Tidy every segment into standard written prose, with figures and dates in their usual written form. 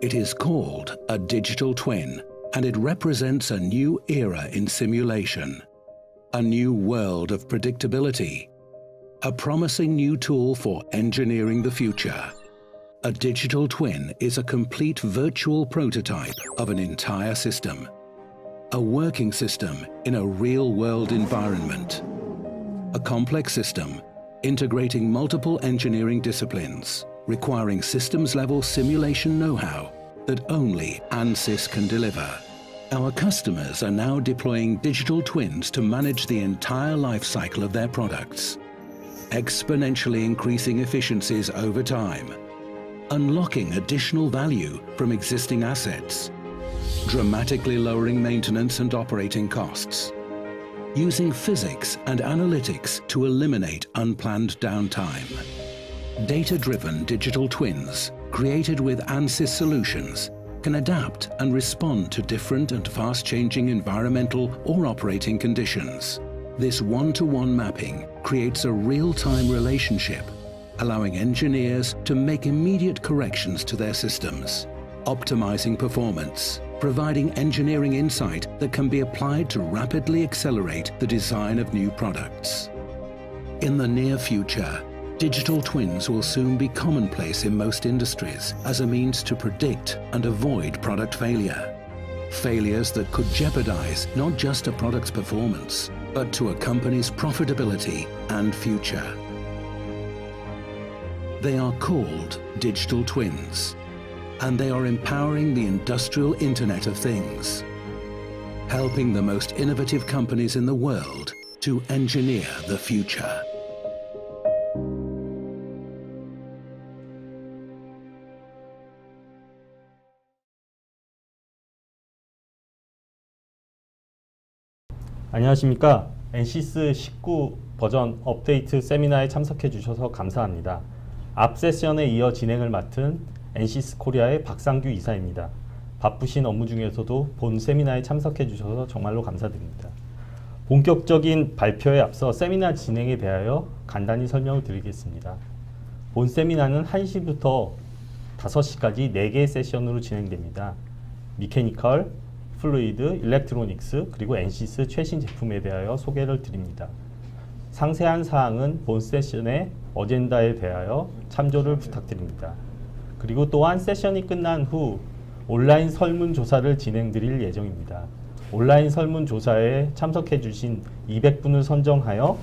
It is called a digital twin, and it represents a new era in simulation, a new world of predictability, a promising new tool for engineering the future. A digital twin is a complete virtual prototype of an entire system, a working system in a real-world environment, a complex system integrating multiple engineering disciplines, requiring systems-level simulation know-how that only Ansys can deliver. Our customers are now deploying digital twins to manage the entire life cycle of their products, exponentially increasing efficiencies over time, unlocking additional value from existing assets, dramatically lowering maintenance and operating costs, using physics and analytics to eliminate unplanned downtime. Data-driven digital twins, created with Ansys solutions, can adapt and respond to different and fast-changing environmental or operating conditions. This one-to-one mapping creates a real-time relationship, allowing engineers to make immediate corrections to their systems, optimizing performance, providing engineering insight that can be applied to rapidly accelerate the design of new products. In the near future, digital twins will soon be commonplace in most industries as a means to predict and avoid product failure. Failures that could jeopardize not just a product's performance, but to a company's profitability and future. They are called digital twins, and they are empowering the industrial Internet of Things, helping the most innovative companies in the world to engineer the future. 안녕하십니까. 엔시스 19 버전 업데이트 세미나에 참석해 주셔서 감사합니다. 앞 세션에 이어 진행을 맡은 엔시스 코리아의 박상규 이사입니다. 바쁘신 업무 중에서도 본 세미나에 참석해 주셔서 정말로 감사드립니다. 본격적인 발표에 앞서 세미나 진행에 대하여 간단히 설명을 드리겠습니다. 본 세미나는 1시부터 5시까지 4개의 세션으로 진행됩니다. 미케니컬, 플루이드, 일렉트로닉스, 그리고 엔시스 최신 제품에 대하여 소개를 드립니다. 상세한 사항은 본 세션의 어젠다에 대하여 참조를 부탁드립니다. 그리고 또한 세션이 끝난 후 온라인 설문조사를 진행드릴 예정입니다. 온라인 설문조사에 참석해 주신 200분을 선정하여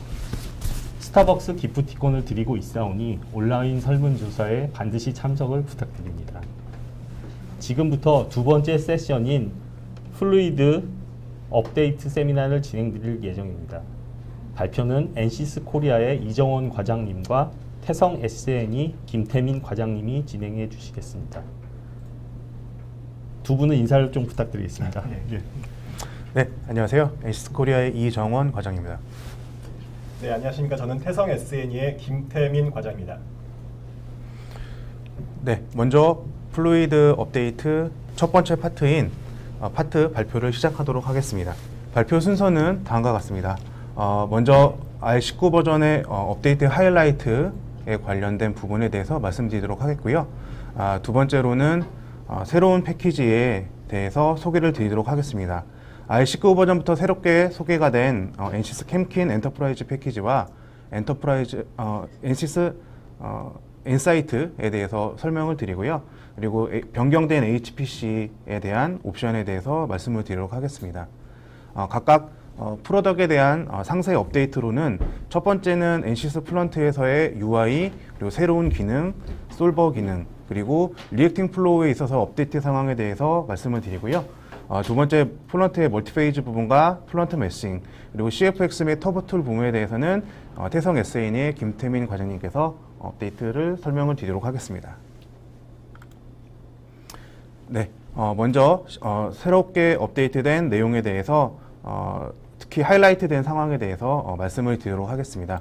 스타벅스 기프티콘을 드리고 있사오니 온라인 설문조사에 반드시 참석을 부탁드립니다. 지금부터 두 번째 세션인 플루이드 업데이트 세미나를 진행드릴 예정입니다. 발표는 엔시스 코리아의 이정원 과장님과 태성 SNE 김태민 과장님이 진행해 주시겠습니다. 두 분은 인사를 좀 부탁드리겠습니다. 네, 안녕하세요. 엔시스 코리아의 이정원 과장입니다. 네, 안녕하십니까. 저는 태성 SNE의 김태민 과장입니다. 네, 먼저 플루이드 업데이트 첫 번째 파트인 파트 발표를 시작하도록 하겠습니다. 발표 순서는 다음과 같습니다. 먼저 R19 버전의 업데이트 하이라이트에 관련된 부분에 대해서 말씀드리도록 하겠고요. 두 번째로는 새로운 패키지에 대해서 소개를 드리도록 하겠습니다. R19 버전부터 새롭게 소개가 된 엔시스 캠킨 엔터프라이즈 패키지와 엔시스 인사이트에 대해서 설명을 드리고요. 그리고 변경된 HPC에 대한 옵션에 대해서 말씀을 드리도록 하겠습니다. 각각 프로덕에 대한 상세 업데이트로는 첫 번째는 엔시스 플런트에서의 UI, 그리고 새로운 기능, 솔버 기능, 그리고 리액팅 플로우에 있어서 업데이트 상황에 대해서 말씀을 드리고요. 두 번째 플런트의 멀티페이즈 부분과 플런트 매싱, 그리고 CFX 및 터보툴 부분에 대해서는 태성 SNE의 김태민 과장님께서 업데이트를 설명을 드리도록 하겠습니다. 네, 먼저 새롭게 업데이트된 내용에 대해서 특히 하이라이트된 상황에 대해서 말씀을 드리도록 하겠습니다.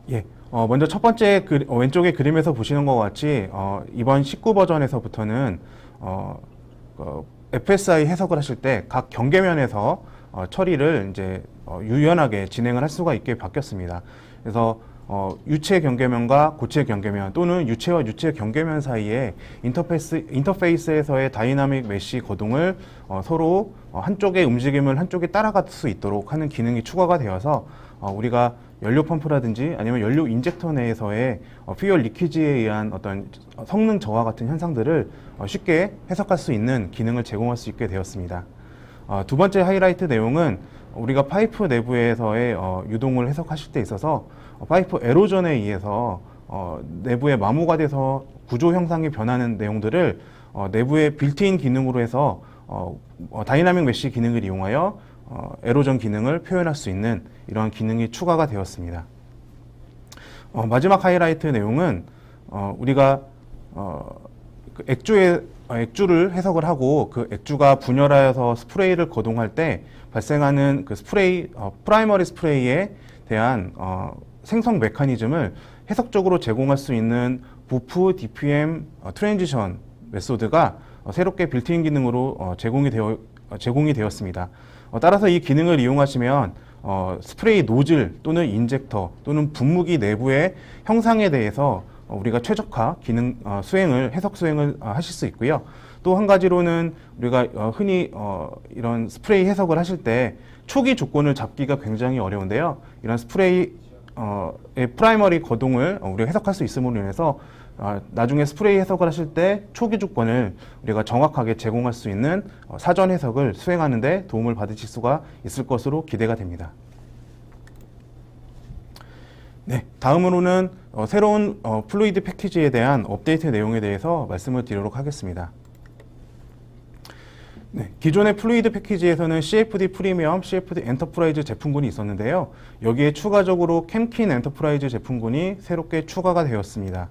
예, 먼저 첫 번째 왼쪽의 그림에서 보시는 것 같이 이번 19 버전에서부터는 FSI 해석을 하실 때 각 경계면에서 처리를 이제 유연하게 진행을 할 수가 있게 바뀌었습니다. 그래서 유체 경계면과 고체 경계면 또는 유체와 유체 경계면 사이에 인터페이스에서의 다이나믹 메쉬 거동을 서로 한쪽의 움직임을 한쪽에 따라갈 수 있도록 하는 기능이 추가가 되어서 우리가 연료 펌프라든지 아니면 연료 인젝터 내에서의 퓨얼 리퀴지에 의한 어떤 성능 저하 같은 현상들을 쉽게 해석할 수 있는 기능을 제공할 수 있게 되었습니다. 두 번째 하이라이트 내용은 우리가 파이프 내부에서의 유동을 해석하실 때 있어서 파이프 에로전에 의해서 내부에 마모가 돼서 구조 형상이 변하는 내용들을 내부의 빌트인 기능으로 해서 다이나믹 메쉬 기능을 이용하여 에로전 기능을 표현할 수 있는 이러한 기능이 추가가 되었습니다. 마지막 하이라이트 내용은 우리가 그 액주를 해석을 하고 그 액주가 분열하여서 스프레이를 거동할 때 발생하는 그 스프레이, 프라이머리 스프레이에 대한 생성 메커니즘을 해석적으로 제공할 수 있는 부프 DPM 트랜지션 메소드가 새롭게 빌트인 기능으로 제공이 되었습니다. 따라서 이 기능을 이용하시면 스프레이 노즐 또는 인젝터 또는 분무기 내부의 형상에 대해서 우리가 최적화 기능 해석 수행을 하실 수 있고요. 또 한 가지로는 우리가 흔히 이런 스프레이 해석을 하실 때 초기 조건을 잡기가 굉장히 어려운데요. 이런 스프레이의 프라이머리 거동을 우리가 해석할 수 있음으로 인해서 나중에 스프레이 해석을 하실 때 초기 조건을 우리가 정확하게 제공할 수 있는 사전 해석을 수행하는 데 도움을 받으실 수가 있을 것으로 기대가 됩니다. 네, 다음으로는 새로운 플루이드 패키지에 대한 업데이트 내용에 대해서 말씀을 드리도록 하겠습니다. 네, 기존의 플루이드 패키지에서는 CFD 프리미엄, CFD 엔터프라이즈 제품군이 있었는데요. 여기에 추가적으로 캠킨 엔터프라이즈 제품군이 새롭게 추가가 되었습니다.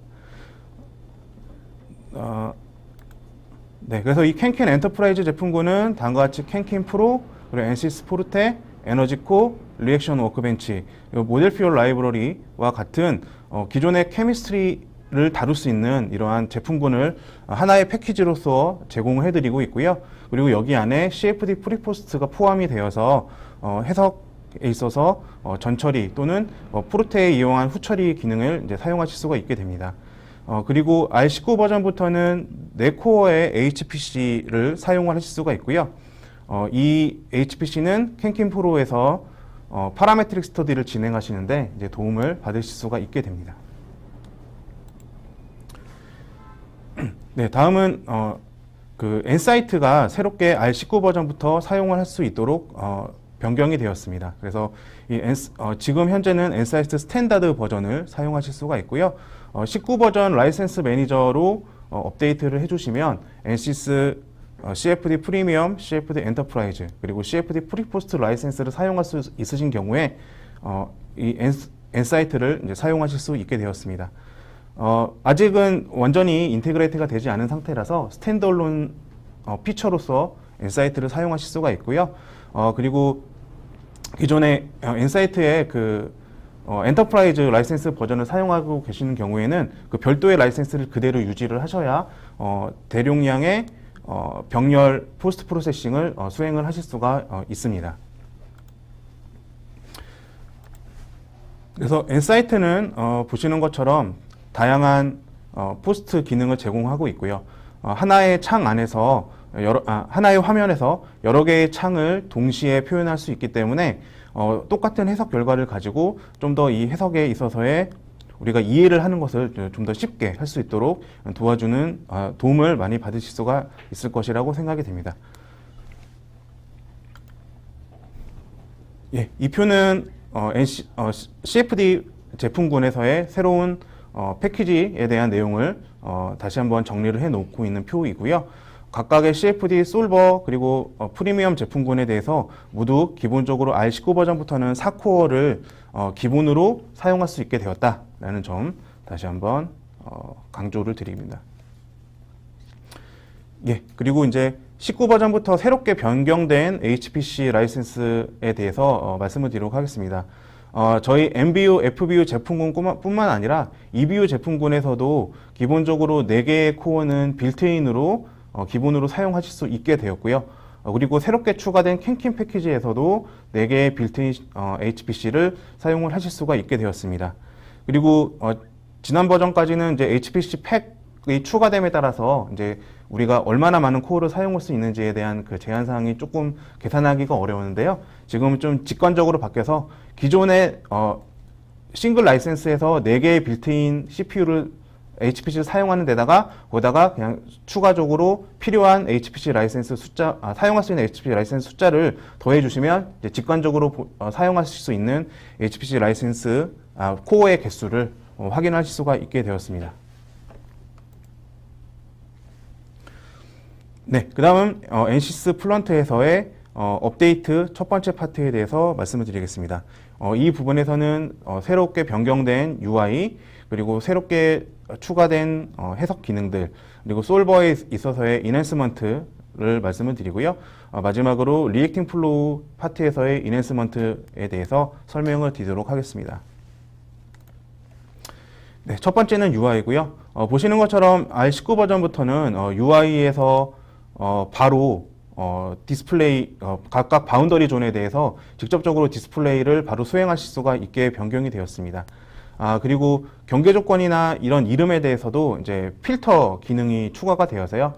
네, 그래서 이 캠킨 엔터프라이즈 제품군은 다음과 같이 캠킨 프로, 그리고 엔시스 포르테, 에너지코, 리액션 워크벤치, 모델 퓨얼 라이브러리와 같은 기존의 케미스트리를 다룰 수 있는 이러한 제품군을 하나의 패키지로서 제공을 해드리고 있고요. 그리고 여기 안에 CFD 프리포스트가 포함이 되어서 해석에 있어서 전처리 또는 포르테에 이용한 후처리 기능을 이제 사용하실 수가 있게 됩니다. 그리고 R19 버전부터는 4코어의 HPC를 사용을 하실 수가 있고요. 이 HPC는 캠킨 프로에서 파라메트릭 스터디를 진행하시는데 이제 도움을 받으실 수가 있게 됩니다. 네, 다음은 그 엔사이트가 새롭게 R19 버전부터 사용을 할 수 있도록 변경이 되었습니다. 그래서 지금 현재는 엔사이트 스탠다드 버전을 사용하실 수가 있고요. 19 버전 라이센스 매니저로 업데이트를 해주시면 엔시스 CFD 프리미엄, CFD 엔터프라이즈, 그리고 CFD 프리포스트 라이센스를 사용할 수 있으신 경우에 이 엔사이트를 이제 사용하실 수 있게 되었습니다. 아직은 완전히 인테그레이트가 되지 않은 상태라서 스탠드얼론 피처로서 엔사이트를 사용하실 수가 있고요. 그리고 기존에 엔사이트의 그 엔터프라이즈 라이센스 버전을 사용하고 계시는 경우에는 그 별도의 라이센스를 그대로 유지를 하셔야 대용량의 병렬 포스트 프로세싱을 수행을 하실 수가 있습니다. 그래서 엔사이트는 보시는 것처럼 다양한 포스트 기능을 제공하고 있고요. 하나의 창 안에서 하나의 화면에서 여러 개의 창을 동시에 표현할 수 있기 때문에 똑같은 해석 결과를 가지고 좀 더 이 해석에 있어서의 우리가 이해를 하는 것을 좀 더 쉽게 할 수 있도록 도와주는 도움을 많이 받으실 수가 있을 것이라고 생각이 됩니다. 예, 이 표는 CFD 제품군에서의 새로운 패키지에 대한 내용을 다시 한번 정리를 해 놓고 있는 표이고요. 각각의 CFD 솔버 그리고 프리미엄 제품군에 대해서 모두 기본적으로 R19 버전부터는 4코어를 기본으로 사용할 수 있게 되었다라는 점 다시 한번 강조를 드립니다. 예, 그리고 이제 19 버전부터 새롭게 변경된 HPC 라이센스에 대해서 말씀을 드리도록 하겠습니다. 저희 MBU, FBU 제품군뿐만 아니라 EBU 제품군에서도 기본적으로 4개의 코어는 빌트인으로 기본으로 사용하실 수 있게 되었고요. 그리고 새롭게 추가된 캔킨 패키지에서도 4개의 빌트인 HPC를 사용을 하실 수가 있게 되었습니다. 그리고 지난 버전까지는 이제 HPC 팩이 추가됨에 따라서 이제 우리가 얼마나 많은 코어를 사용할 수 있는지에 대한 그 제한 사항이 조금 계산하기가 어려웠는데요. 지금은 좀 직관적으로 바뀌어서 기존의 싱글 라이센스에서 4개의 빌트인 HPC를 사용하는 데다가 거기다가 그냥 추가적으로 필요한 HPC 라이센스 숫자, 사용할 수 있는 HPC 라이센스 숫자를 더해 주시면 이제 직관적으로 사용하실 수 있는 HPC 라이센스 코어의 개수를 확인하실 수가 있게 되었습니다. 네, 그 다음은 NCS 플런트에서의 업데이트 첫 번째 파트에 대해서 말씀을 드리겠습니다. 이 부분에서는 새롭게 변경된 UI, 그리고 새롭게 추가된 해석 기능들, 그리고 솔버에 있어서의 인핸스먼트를 말씀을 드리고요. 마지막으로 리액팅 플로우 파트에서의 인핸스먼트에 대해서 설명을 드리도록 하겠습니다. 네, 첫 번째는 UI고요. 보시는 것처럼 R19 버전부터는 UI에서 바로 디스플레이 각각 바운더리 존에 대해서 직접적으로 디스플레이를 바로 수행하실 수가 있게 변경이 되었습니다. 그리고 경계 조건이나 이런 이름에 대해서도 이제 필터 기능이 추가가 되어서요.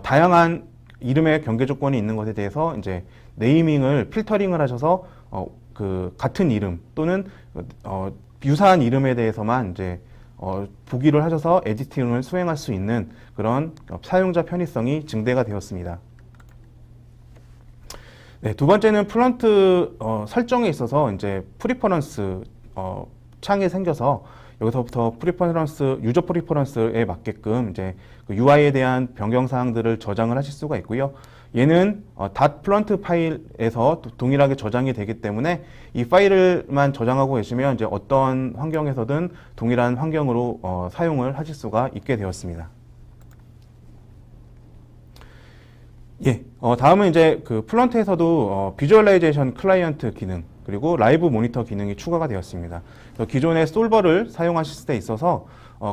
다양한 이름의 경계 조건이 있는 것에 대해서 이제 네이밍을 필터링을 하셔서 그 같은 이름 또는 유사한 이름에 대해서만 이제 보기를 하셔서 에디팅을 수행할 수 있는 그런 사용자 편의성이 증대가 되었습니다. 네, 두 번째는 플런트 설정에 있어서 이제 프리퍼런스 창이 생겨서 여기서부터 유저 프리퍼런스에 맞게끔 이제 그 UI에 대한 변경 사항들을 저장을 하실 수가 있고요. 얘는 .플런트 파일에서 동일하게 저장이 되기 때문에 이 파일을만 저장하고 계시면 이제 어떤 환경에서든 동일한 환경으로 사용을 하실 수가 있게 되었습니다. 예, 다음은 이제 그 플런트에서도 비주얼라이제이션 클라이언트 기능 그리고 라이브 모니터 기능이 추가가 되었습니다. 기존의 솔버를 사용하실 때 있어서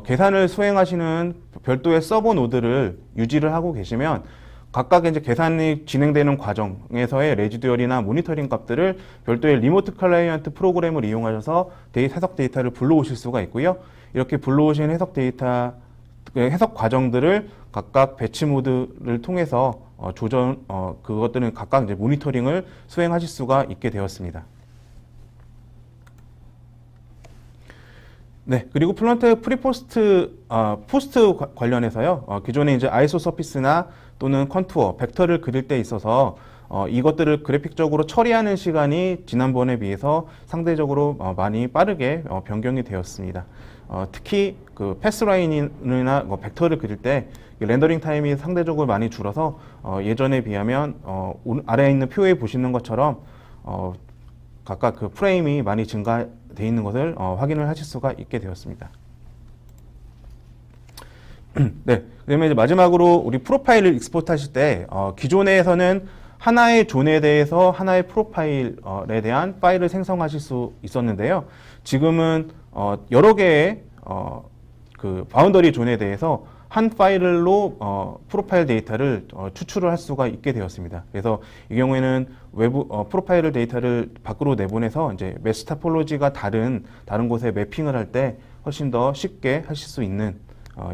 계산을 수행하시는 별도의 서버 노드를 유지를 하고 계시면 각각 이제 계산이 진행되는 과정에서의 레지듀얼이나 모니터링 값들을 별도의 리모트 클라이언트 프로그램을 이용하셔서 해석 데이터를 불러오실 수가 있고요. 이렇게 불러오신 해석 과정들을 각각 배치 모드를 통해서 그것들은 각각 이제 모니터링을 수행하실 수가 있게 되었습니다. 네, 그리고 플런트 프리포스트, 포스트 관련해서요. 기존에 이제 아이소 서피스나 또는 컨투어, 벡터를 그릴 때 있어서 이것들을 그래픽적으로 처리하는 시간이 지난번에 비해서 상대적으로 많이 빠르게 변경이 되었습니다. 특히 그 패스라인이나 벡터를 그릴 때 렌더링 타임이 상대적으로 많이 줄어서 예전에 비하면 아래에 있는 표에 보시는 것처럼 각각 그 프레임이 많이 증가되어 있는 것을 확인을 하실 수가 있게 되었습니다. 네, 그러면 이제 마지막으로 우리 프로파일을 익스포트 하실 때 기존에서는 하나의 존에 대해서 하나의 프로파일에 대한 파일을 생성하실 수 있었는데요. 지금은 여러 개의 그 바운더리 존에 대해서 한 파일로 프로파일 데이터를 추출을 할 수가 있게 되었습니다. 그래서 이 경우에는 외부 프로파일 데이터를 밖으로 내보내서 이제 메시 타폴로지가 다른 곳에 매핑을 할 때 훨씬 더 쉽게 하실 수 있는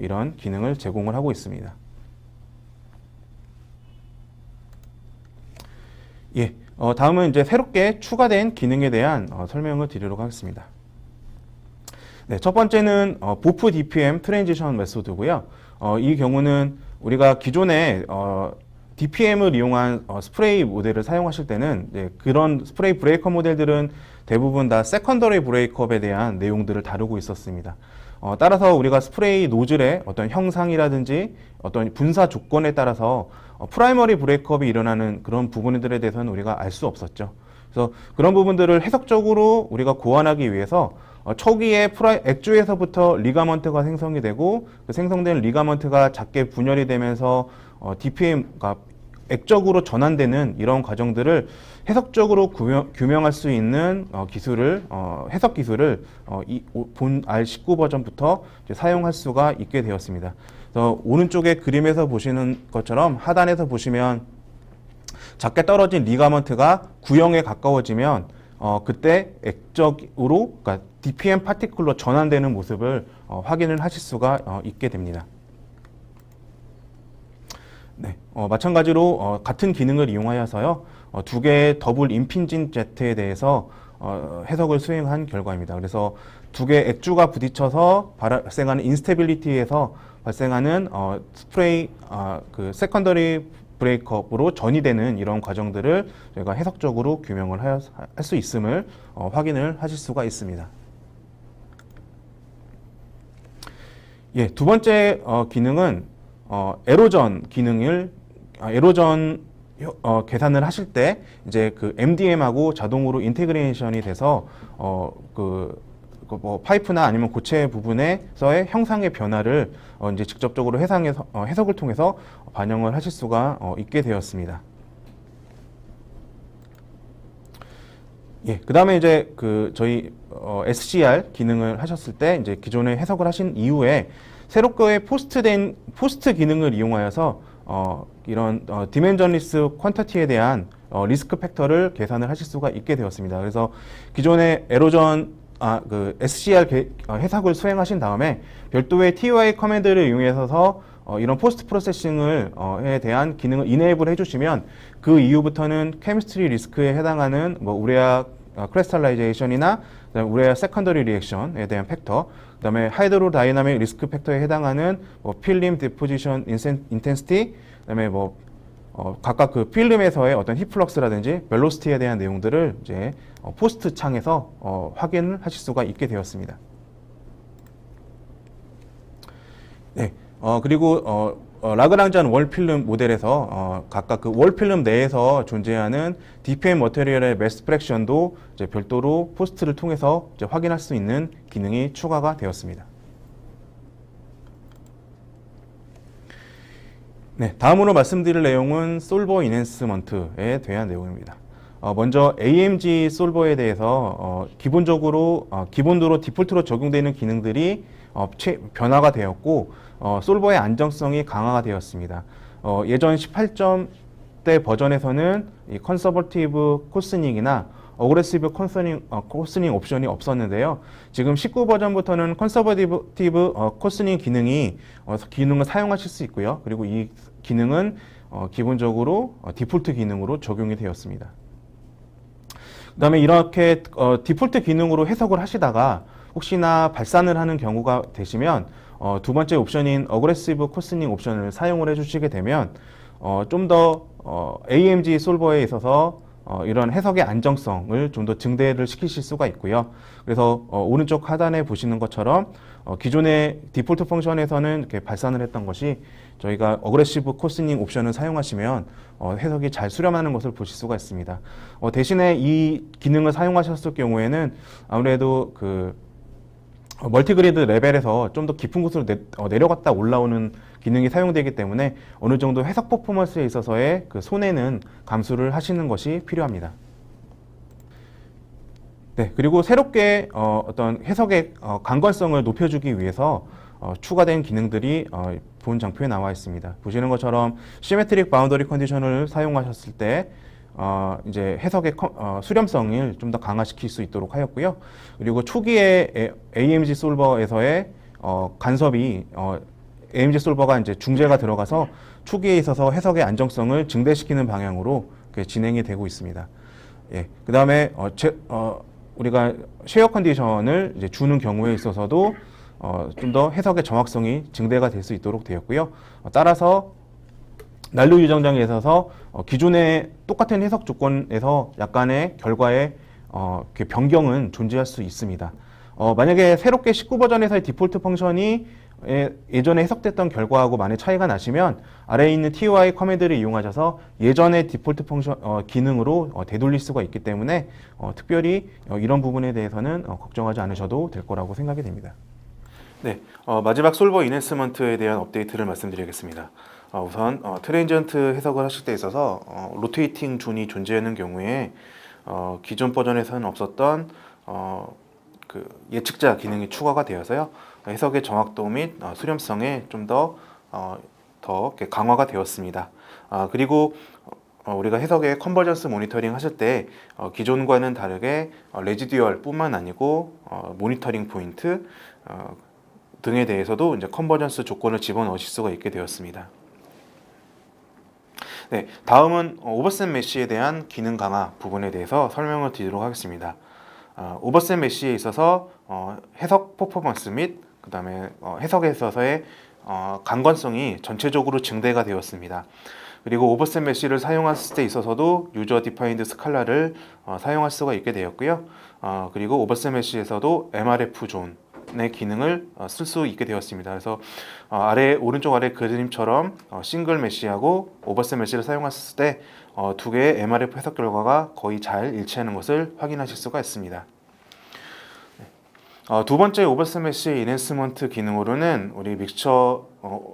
이런 기능을 제공을 하고 있습니다. 예, 다음은 이제 새롭게 추가된 기능에 대한 설명을 드리도록 하겠습니다. 네, 첫 번째는 보프 DPM 트랜지션 메소드고요. 이 경우는 우리가 기존에 DPM을 이용한 스프레이 모델을 사용하실 때는 그런 스프레이 브레이커 모델들은 대부분 다 세컨더리 브레이크업에 대한 내용들을 다루고 있었습니다. 따라서 우리가 스프레이 노즐의 어떤 형상이라든지 어떤 분사 조건에 따라서 프라이머리 브레이크업이 일어나는 그런 부분들에 대해서는 우리가 알 수 없었죠. 그래서 그런 부분들을 해석적으로 우리가 고안하기 위해서 초기에 액주에서부터 리가먼트가 생성이 되고 그 생성된 리가먼트가 작게 분열이 되면서 DPM가 액적으로 전환되는 이런 과정들을 해석적으로 규명할 수 있는 해석 기술을 본 R19 버전부터 이제 사용할 수가 있게 되었습니다. 그래서 오른쪽에 그림에서 보시는 것처럼 하단에서 보시면 작게 떨어진 리가먼트가 구형에 가까워지면 그때 액적으로, 그러니까 DPM 파티클로 전환되는 모습을 확인을 하실 수가 있게 됩니다. 네, 마찬가지로 같은 기능을 이용하여서요, 두 개의 더블 임핀진 제트에 대해서 해석을 수행한 결과입니다. 그래서 두 개의 액주가 부딪혀서 발생하는 인스테빌리티에서 발생하는 스프레이 그 세컨더리 브레이크업으로 전이되는 이런 과정들을 저희가 해석적으로 규명을 할 수 있음을 확인을 하실 수가 있습니다. 예, 두 번째 기능은 에로전 기능을 에로전 계산을 하실 때 이제 그 MDM하고 자동으로 인테그레이션이 돼서 뭐 파이프나 아니면 고체 부분에서의 형상의 변화를 이제 직접적으로 해석을 통해서 반영을 하실 수가 있게 되었습니다. 예, 그 다음에 이제 저희 SCR 기능을 하셨을 때 이제 기존에 해석을 하신 이후에 새롭게 포스트 기능을 이용하여서 이런 디멘전리스 퀀터티에 대한 리스크 팩터를 계산을 하실 수가 있게 되었습니다. 그래서 기존의 에로전 SCR 해석을 수행하신 다음에 별도의 TOI 커맨드를 이용해서 이런 포스트 프로세싱에 대한 기능을 이네이블 해주시면 그 이후부터는 케미스트리 리스크에 해당하는 뭐 우레아 크리스탈라이제이션이나 우레아 세컨더리 리액션에 대한 팩터, 그다음에 하이드로 다이나믹 리스크 팩터에 해당하는 뭐 필름 디포지션 인텐시티, 그다음에 뭐 각각 그 필름에서의 어떤 히플럭스라든지 벨로시티에 대한 내용들을 이제 포스트 창에서 확인을 하실 수가 있게 되었습니다. 네, 그리고 라그랑지안 월필름 모델에서 각각 그 월필름 내에서 존재하는 DPM 머테리얼의 매스 프랙션도 이제 별도로 포스트를 통해서 이제 확인할 수 있는 기능이 추가가 되었습니다. 네, 다음으로 말씀드릴 내용은 솔버 인핸스먼트에 대한 내용입니다. 먼저 AMG 솔버에 대해서 기본적으로 디폴트로 적용되는 기능들이 변화가 되었고 솔버의 안정성이 강화가 되었습니다. 예전 18점대 버전에서는 이 컨서버티브 코스닝이나 어그레시브 코스닝 옵션이 없었는데요. 지금 19 버전부터는 컨서버티브 코스닝 기능을 사용하실 수 있고요. 그리고 이 기능은 기본적으로 디폴트 기능으로 적용이 되었습니다. 그 다음에 이렇게 디폴트 기능으로 해석을 하시다가 혹시나 발산을 하는 경우가 되시면 두 번째 옵션인 어그레시브 코스닝 옵션을 사용을 해주시게 되면 좀 더 AMG 솔버에 있어서 이런 해석의 안정성을 좀 더 증대를 시키실 수가 있고요. 그래서 오른쪽 하단에 보시는 것처럼 기존의 디폴트 펑션에서는 이렇게 발산을 했던 것이 저희가 어그레시브 코스닝 옵션을 사용하시면 해석이 잘 수렴하는 것을 보실 수가 있습니다. 대신에 이 기능을 사용하셨을 경우에는 아무래도 그 멀티그리드 레벨에서 좀 더 깊은 곳으로 내려갔다 올라오는 기능이 사용되기 때문에 어느 정도 해석 퍼포먼스에 있어서의 그 손해는 감수를 하시는 것이 필요합니다. 네, 그리고 새롭게 어떤 해석의 강건성을 높여주기 위해서 추가된 기능들이 본 장표에 나와 있습니다. 보시는 것처럼 시메트릭 바운더리 컨디션을 사용하셨을 때 이제 해석의 수렴성을 좀 더 강화시킬 수 있도록 하였고요. 그리고 초기에 AMG 솔버에서의 간섭이 AMG 솔버가 이제 중재가 들어가서 초기에 있어서 해석의 안정성을 증대시키는 방향으로 진행이 되고 있습니다. 예, 그 다음에 우리가 쉐어 컨디션을 이제 주는 경우에 있어서도 좀 더 해석의 정확성이 증대가 될 수 있도록 되었고요. 따라서 난로 유정장에 있어서 기존의 똑같은 해석 조건에서 약간의 결과의 변경은 존재할 수 있습니다. 만약에 새롭게 19 버전에서의 디폴트 펑션이 예전에 해석됐던 결과하고 많이 차이가 나시면 아래에 있는 TOI 커맨드를 이용하셔서 예전의 디폴트 펑션 기능으로 되돌릴 수가 있기 때문에 특별히 이런 부분에 대해서는 걱정하지 않으셔도 될 거라고 생각이 됩니다. 네, 마지막 솔버 인핸스먼트에 대한 업데이트를 말씀드리겠습니다. 우선 트랜지언트 해석을 하실 때 있어서 로테이팅 존이 존재하는 경우에 기존 버전에서는 없었던 그 예측자 기능이 추가가 되어서요, 해석의 정확도 및 수렴성에 좀 더 강화가 되었습니다. 그리고 우리가 해석의 컨버전스 모니터링 하실 때 기존과는 다르게 레지듀얼 뿐만 아니고 모니터링 포인트 등에 대해서도 이제 컨버전스 조건을 집어넣으실 수가 있게 되었습니다. 네, 다음은 오버셋 메쉬에 대한 기능 강화 부분에 대해서 설명을 드리도록 하겠습니다. 오버셋 메쉬에 있어서 해석 퍼포먼스 및 그 다음에 해석에 있어서의 강건성이 전체적으로 증대가 되었습니다. 그리고 오버셋 메쉬를 사용했을 때 있어서도 유저 디파인드 스칼라를 사용할 수가 있게 되었고요. 그리고 오버셋 메쉬에서도 MRF 존의 기능을 쓸 수 있게 되었습니다. 그래서 오른쪽 아래 그림처럼 싱글 메쉬하고 오버셋 메쉬를 사용했을 때 두 개의 MRF 해석 결과가 거의 잘 일치하는 것을 확인하실 수가 있습니다. 두 번째 오버셋 메쉬 인핸스먼트 기능으로는 우리 믹스처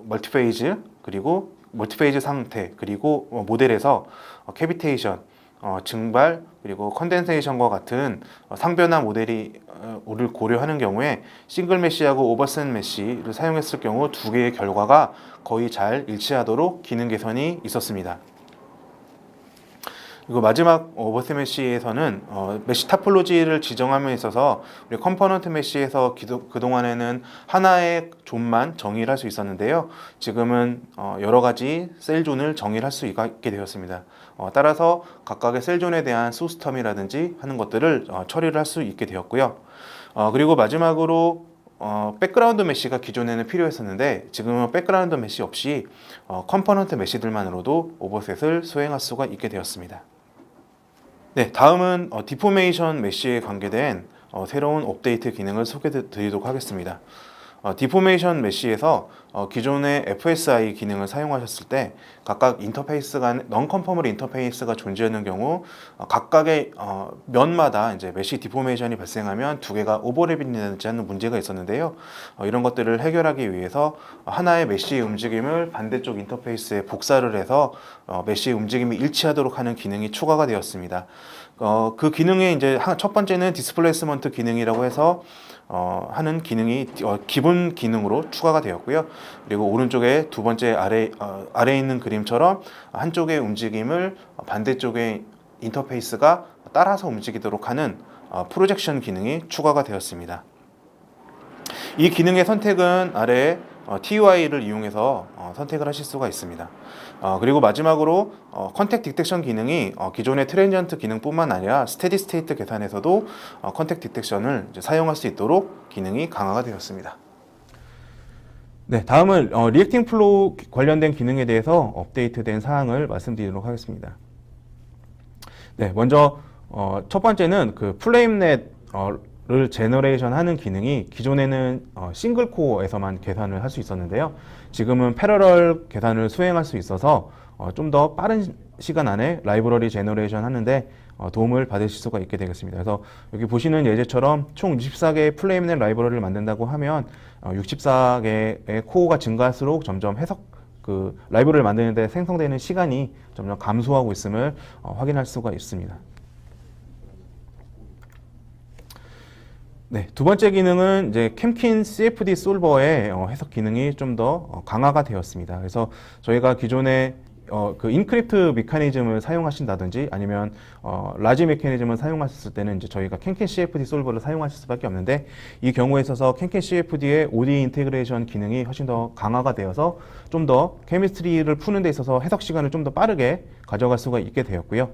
멀티페이즈 그리고 멀티페이즈 상태 그리고 모델에서 캐비테이션, 증발 그리고 컨덴세이션과 같은 상변화 모델을 고려하는 경우에 싱글 메쉬하고 오버셋 메쉬를 사용했을 경우 두 개의 결과가 거의 잘 일치하도록 기능 개선이 있었습니다. 그리고 마지막 오버셋 메쉬에서는 메쉬 타폴로지를 지정함에 있어서 우리 컴포넌트 메쉬에서 그동안에는 하나의 존만 정의를 할 수 있었는데요. 지금은 여러 가지 셀존을 정의를 할 수 있게 되었습니다. 따라서 각각의 셀존에 대한 소스텀이라든지 하는 것들을 처리를 할 수 있게 되었고요. 그리고 마지막으로 백그라운드 메쉬가 기존에는 필요했었는데 지금은 백그라운드 메쉬 없이 컴포넌트 메쉬들만으로도 오버셋을 수행할 수가 있게 되었습니다. 네, 다음은 디포메이션 메쉬에 관계된 새로운 업데이트 기능을 소개해 드리도록 하겠습니다. 디포메이션 메쉬에서 기존의 FSI 기능을 사용하셨을 때 각각 인터페이스가 non-conformal 인터페이스가 존재하는 경우 각각의 면마다 이제 메쉬 디포메이션이 발생하면 두 개가 오버랩이 되지 않는 문제가 있었는데요. 이런 것들을 해결하기 위해서 하나의 메쉬의 움직임을 반대쪽 인터페이스에 복사를 해서 메쉬의 움직임이 일치하도록 하는 기능이 추가가 되었습니다. 그 기능의 이제 첫 번째는 디스플레이스먼트 기능이라고 해서 하는 기능이 기본 기능으로 추가가 되었고요. 그리고 오른쪽에 두 번째 아래에 있는 그림처럼 한쪽의 움직임을 반대쪽의 인터페이스가 따라서 움직이도록 하는 프로젝션 기능이 추가가 되었습니다. 이 기능의 선택은 아래에 TUI를 이용해서 선택을 하실 수가 있습니다. 그리고 마지막으로 컨택 디텍션 기능이 기존의 트랜지언트 기능뿐만 아니라 스테디 스테이트 계산에서도 컨택 디텍션을 사용할 수 있도록 기능이 강화가 되었습니다. 네, 다음은 리액팅 플로우 관련된 기능에 대해서 업데이트된 사항을 말씀드리도록 하겠습니다. 네, 먼저 첫 번째는 그 플레임넷 를 제너레이션 하는 기능이 기존에는 싱글 코어에서만 계산을 할 수 있었는데요. 지금은 패러럴 계산을 수행할 수 있어서 좀 더 빠른 시간 안에 라이브러리 제너레이션 하는데 도움을 받으실 수가 있게 되겠습니다. 그래서 여기 보시는 예제처럼 총 64개의 플레임넷 라이브러리를 만든다고 하면 64개의 코어가 증가할수록 점점 해석 라이브러리를 만드는데 생성되는 시간이 점점 감소하고 있음을 확인할 수가 있습니다. 네, 두 번째 기능은 이제 캠킨 CFD 솔버의 해석 기능이 좀 더 강화가 되었습니다. 그래서 저희가 기존에 그 인크립트 메커니즘을 사용하신다든지 아니면 라지 메커니즘을 사용하셨을 때는 이제 저희가 캠킨 CFD 솔버를 사용하실 수밖에 없는데 이 경우에 있어서 캠킨 CFD의 ODE 인테그레이션 기능이 훨씬 더 강화가 되어서 좀 더 케미스트리를 푸는 데 있어서 해석 시간을 좀 더 빠르게 가져갈 수가 있게 되었고요.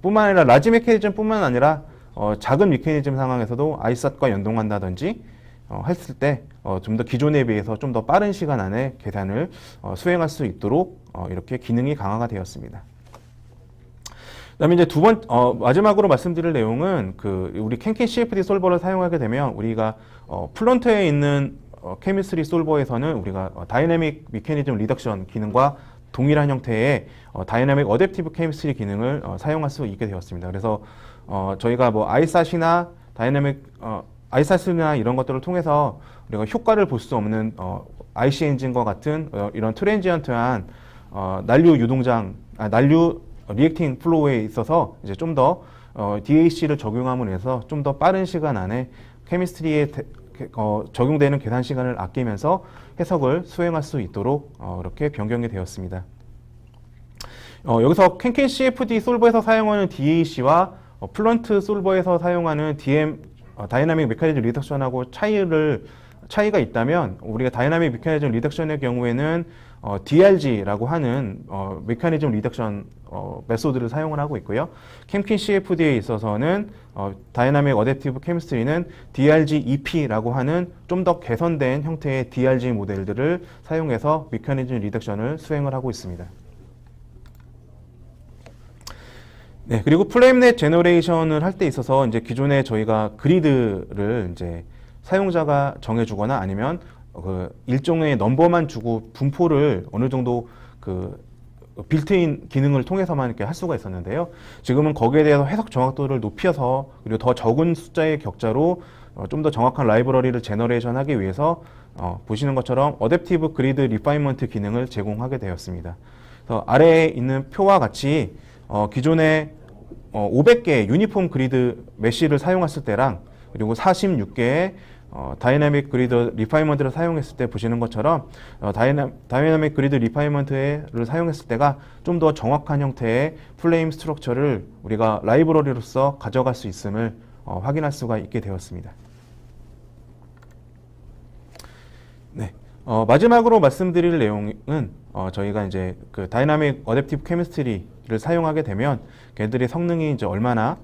뿐만 아니라 라지 메커니즘뿐만 아니라 작은 메커니즘 상황에서도 아이삿과 연동한다든지 했을 때 좀 더 기존에 비해서 좀 더 빠른 시간 안에 계산을 수행할 수 있도록 이렇게 기능이 강화가 되었습니다. 그다음에 이제 마지막으로 말씀드릴 내용은 우리 캠킨 CFD 솔버를 사용하게 되면 우리가 플런트에 있는 케미스트리 솔버에서는 우리가 다이내믹 메커니즘 리덕션 기능과 동일한 형태의 다이내믹 어댑티브 케미스트리 기능을 사용할 수 있게 되었습니다. 그래서 저희가 뭐 아이삿이나 아이삿이나 이런 것들을 통해서 우리가 효과를 볼 수 없는 IC 엔진과 같은 이런 트랜지언트한 난류 리액팅 플로우에 있어서 이제 좀 더 DAC를 적용함으로 해서 좀 더 빠른 시간 안에 케미스트리에 적용되는 계산 시간을 아끼면서 해석을 수행할 수 있도록 이렇게 변경이 되었습니다. 여기서 캔캔 CFD 솔버에서 사용하는 DAC와 플런트 솔버에서 사용하는 다이나믹 메커니즘 리덕션하고 차이가 있다면, 우리가 다이나믹 메커니즘 리덕션의 경우에는 DRG라고 하는 메커니즘 리덕션 메소드를 사용을 하고 있고요. 캔킨 CFD에 있어서는 다이나믹 어댑티브 케미스트리는 DRG-EP라고 하는 좀 더 개선된 형태의 DRG 모델들을 사용해서 메커니즘 리덕션을 수행을 하고 있습니다. 네, 그리고 플레임넷 제너레이션을 할 때 있어서 이제 기존에 저희가 그리드를 이제 사용자가 정해주거나 아니면 그 일종의 넘버만 주고 분포를 어느 정도 그 빌트인 기능을 통해서만 이렇게 할 수가 있었는데요. 지금은 거기에 대해서 해석 정확도를 높여서, 그리고 더 적은 숫자의 격자로 좀 더 정확한 라이브러리를 제너레이션하기 위해서 보시는 것처럼 어댑티브 그리드 리파인먼트 기능을 제공하게 되었습니다. 그래서 아래에 있는 표와 같이 기존에 500개의 유니폼 그리드 메쉬를 사용했을 때랑, 그리고 46개의 다이나믹 그리드 리파인먼트를 사용했을 때 보시는 것처럼 다이나믹 그리드 리파인먼트를 사용했을 때가 좀 더 정확한 형태의 플레임 스트럭처를 우리가 라이브러리로서 가져갈 수 있음을 확인할 수가 있게 되었습니다. 네, 마지막으로 말씀드릴 내용은 저희가 이제 그 다이나믹 어댑티브 케미스트리를 사용하게 되면 걔들의 성능이 이제 얼마나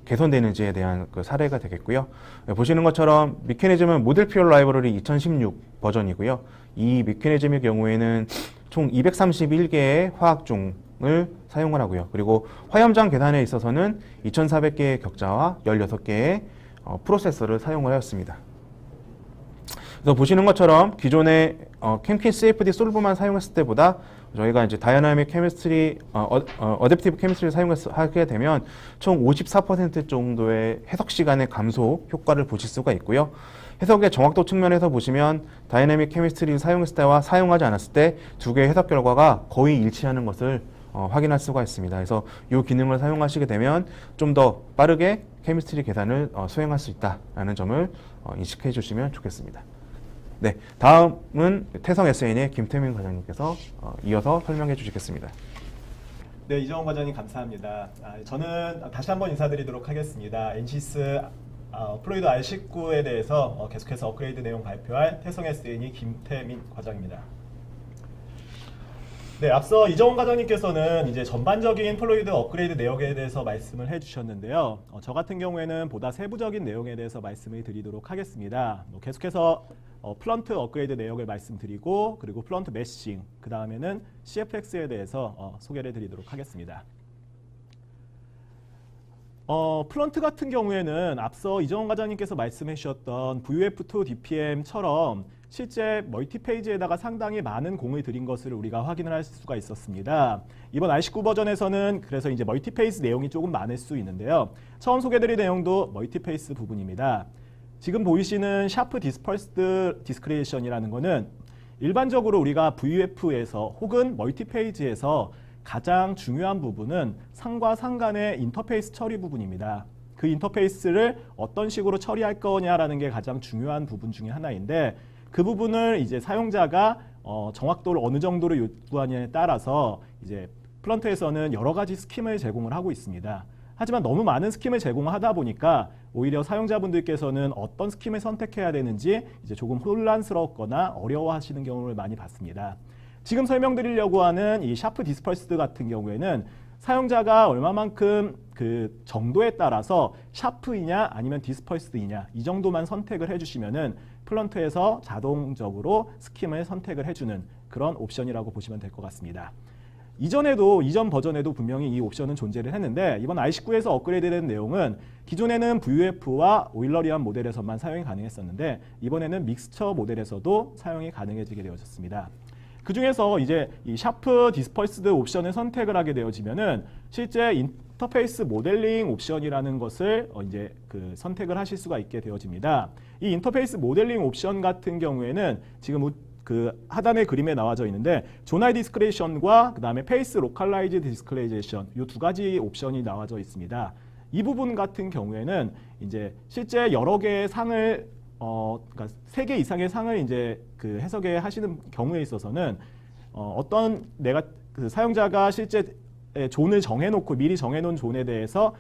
개선되는지에 대한 그 사례가 되겠고요. 보시는 것처럼 미케니즘은 모델 퓨어 라이브러리 2016 버전이고요. 이 미케니즘의 경우에는 총 231개의 화학종을 사용을 하고요. 그리고 화염장 계산에 있어서는 2400개의 격자와 16개의 프로세서를 사용을 하였습니다. 그래서 보시는 것처럼 기존의 캠킨 CFD 솔브만 사용했을 때보다 저희가 이제 다이나믹 케미스트리, 어댑티브 케미스트리를 사용하게 되면 총 54% 정도의 해석 시간의 감소 효과를 보실 수가 있고요. 해석의 정확도 측면에서 보시면 다이나믹 케미스트리를 사용했을 때와 사용하지 않았을 때 두 개의 해석 결과가 거의 일치하는 것을 확인할 수가 있습니다. 그래서 이 기능을 사용하시게 되면 좀 더 빠르게 케미스트리 계산을 수행할 수 있다는 점을 인식해 주시면 좋겠습니다. 네, 다음은 태성 SN의 김태민 과장님께서 이어서 설명해 주시겠습니다. 네, 이정원 과장님 감사합니다. 저는 다시 한번 인사드리도록 하겠습니다. NCS 플루이드 R19에 대해서 계속해서 업그레이드 내용 발표할 태성 SN의 김태민 과장입니다. 네, 앞서 이정원 과장님께서는 이제 전반적인 플루이드 업그레이드 내용에 대해서 말씀을 해주셨는데요. 저 같은 경우에는 보다 세부적인 내용에 대해서 말씀을 드리도록 하겠습니다. 계속해서 플런트 업그레이드 내용을 말씀드리고, 그리고 플런트 메싱, 그 다음에는 CFX에 대해서 소개를 드리도록 하겠습니다. 플런트 같은 경우에는 앞서 이정원 과장님께서 말씀해 주셨던 VUF2 DPM처럼 실제 멀티페이지에다가 상당히 많은 공을 들인 것을 우리가 확인을 할 수가 있었습니다. 이번 R19 버전에서는 그래서 이제 멀티페이지 내용이 조금 많을 수 있는데요. 처음 소개드릴 내용도 멀티페이지 부분입니다. 지금 보이시는 샤프 디스퍼스드 디스크리에이션이라는 거는 일반적으로 우리가 VUF에서 혹은 멀티페이지에서 가장 중요한 부분은 상과 상 간의 인터페이스 처리 부분입니다. 그 인터페이스를 어떤 식으로 처리할 거냐라는 게 가장 중요한 부분 중에 하나인데, 그 부분을 이제 사용자가 정확도를 어느 정도로 요구하냐에 따라서 이제 플런트에서는 여러 가지 스킴을 제공을 하고 있습니다. 하지만 너무 많은 스킴을 제공하다 보니까 오히려 사용자분들께서는 어떤 스킴을 선택해야 되는지 이제 조금 혼란스럽거나 어려워하시는 경우를 많이 봤습니다. 지금 설명드리려고 하는 이 샤프 디스퍼스드 같은 경우에는 사용자가 얼마만큼 그 정도에 따라서 샤프이냐 아니면 디스퍼스드이냐 이 정도만 선택을 해주시면은 플런트에서 자동적으로 스킴을 선택을 해주는 그런 옵션이라고 보시면 될 것 같습니다. 이전 버전에도 분명히 이 옵션은 존재를 했는데, 이번 R19에서 업그레이드된 내용은 기존에는 VUF와 오일러리안 모델에서만 사용이 가능했었는데 이번에는 믹스처 모델에서도 사용이 가능해지게 되어졌습니다. 그 중에서 이제 이 샤프 디스퍼스드 옵션을 선택을 하게 되어지면은 실제 인터페이스 모델링 옵션이라는 것을 이제 그 선택을 하실 수가 있게 되어집니다. 이 인터페이스 모델링 옵션 같은 경우에는 지금 그 하단의 그림에 나와져 있는데 조나이 디스크레이션과 그 다음에 페이스 로컬라이즈 디스크레이제이션 이 두 가지 옵션이 나와져 있습니다. 이 부분 같은 경우에는 이제 실제 여러 개의 상을 그러니까 3개 이상의 상을 이제 그 해석에 하시는 경우에 있어서는 어떤 내가 그 사용자가 실제 존을 정해놓고 미리 정해놓은 존에 대해서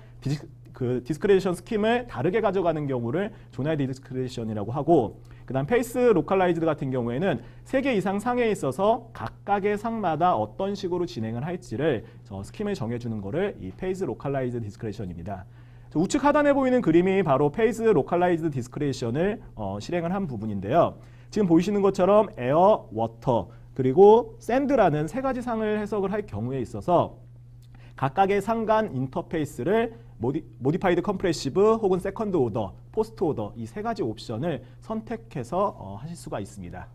디스크리션 스킴을 다르게 가져가는 경우를 존의 디스크리션이라고 하고, 그다음 페이스 로컬라이즈드 같은 경우에는 3개 이상 상에 있어서 각각의 상마다 어떤 식으로 진행을 할지를 스킴을 정해주는 거를 이 페이스 로컬라이즈드 디스크리션입니다. 우측 하단에 보이는 그림이 바로 페이스 로컬라이즈드 디스크리션을 실행을 한 부분인데요. 지금 보이시는 것처럼 에어, 워터, 그리고 샌드라는 3가지 상을 해석을 할 경우에 있어서 각각의 상 간 인터페이스를 모디파이드 컴프레시브 혹은 세컨드 오더, 포스트 오더 이 3가지 옵션을 선택해서 하실 수가 있습니다.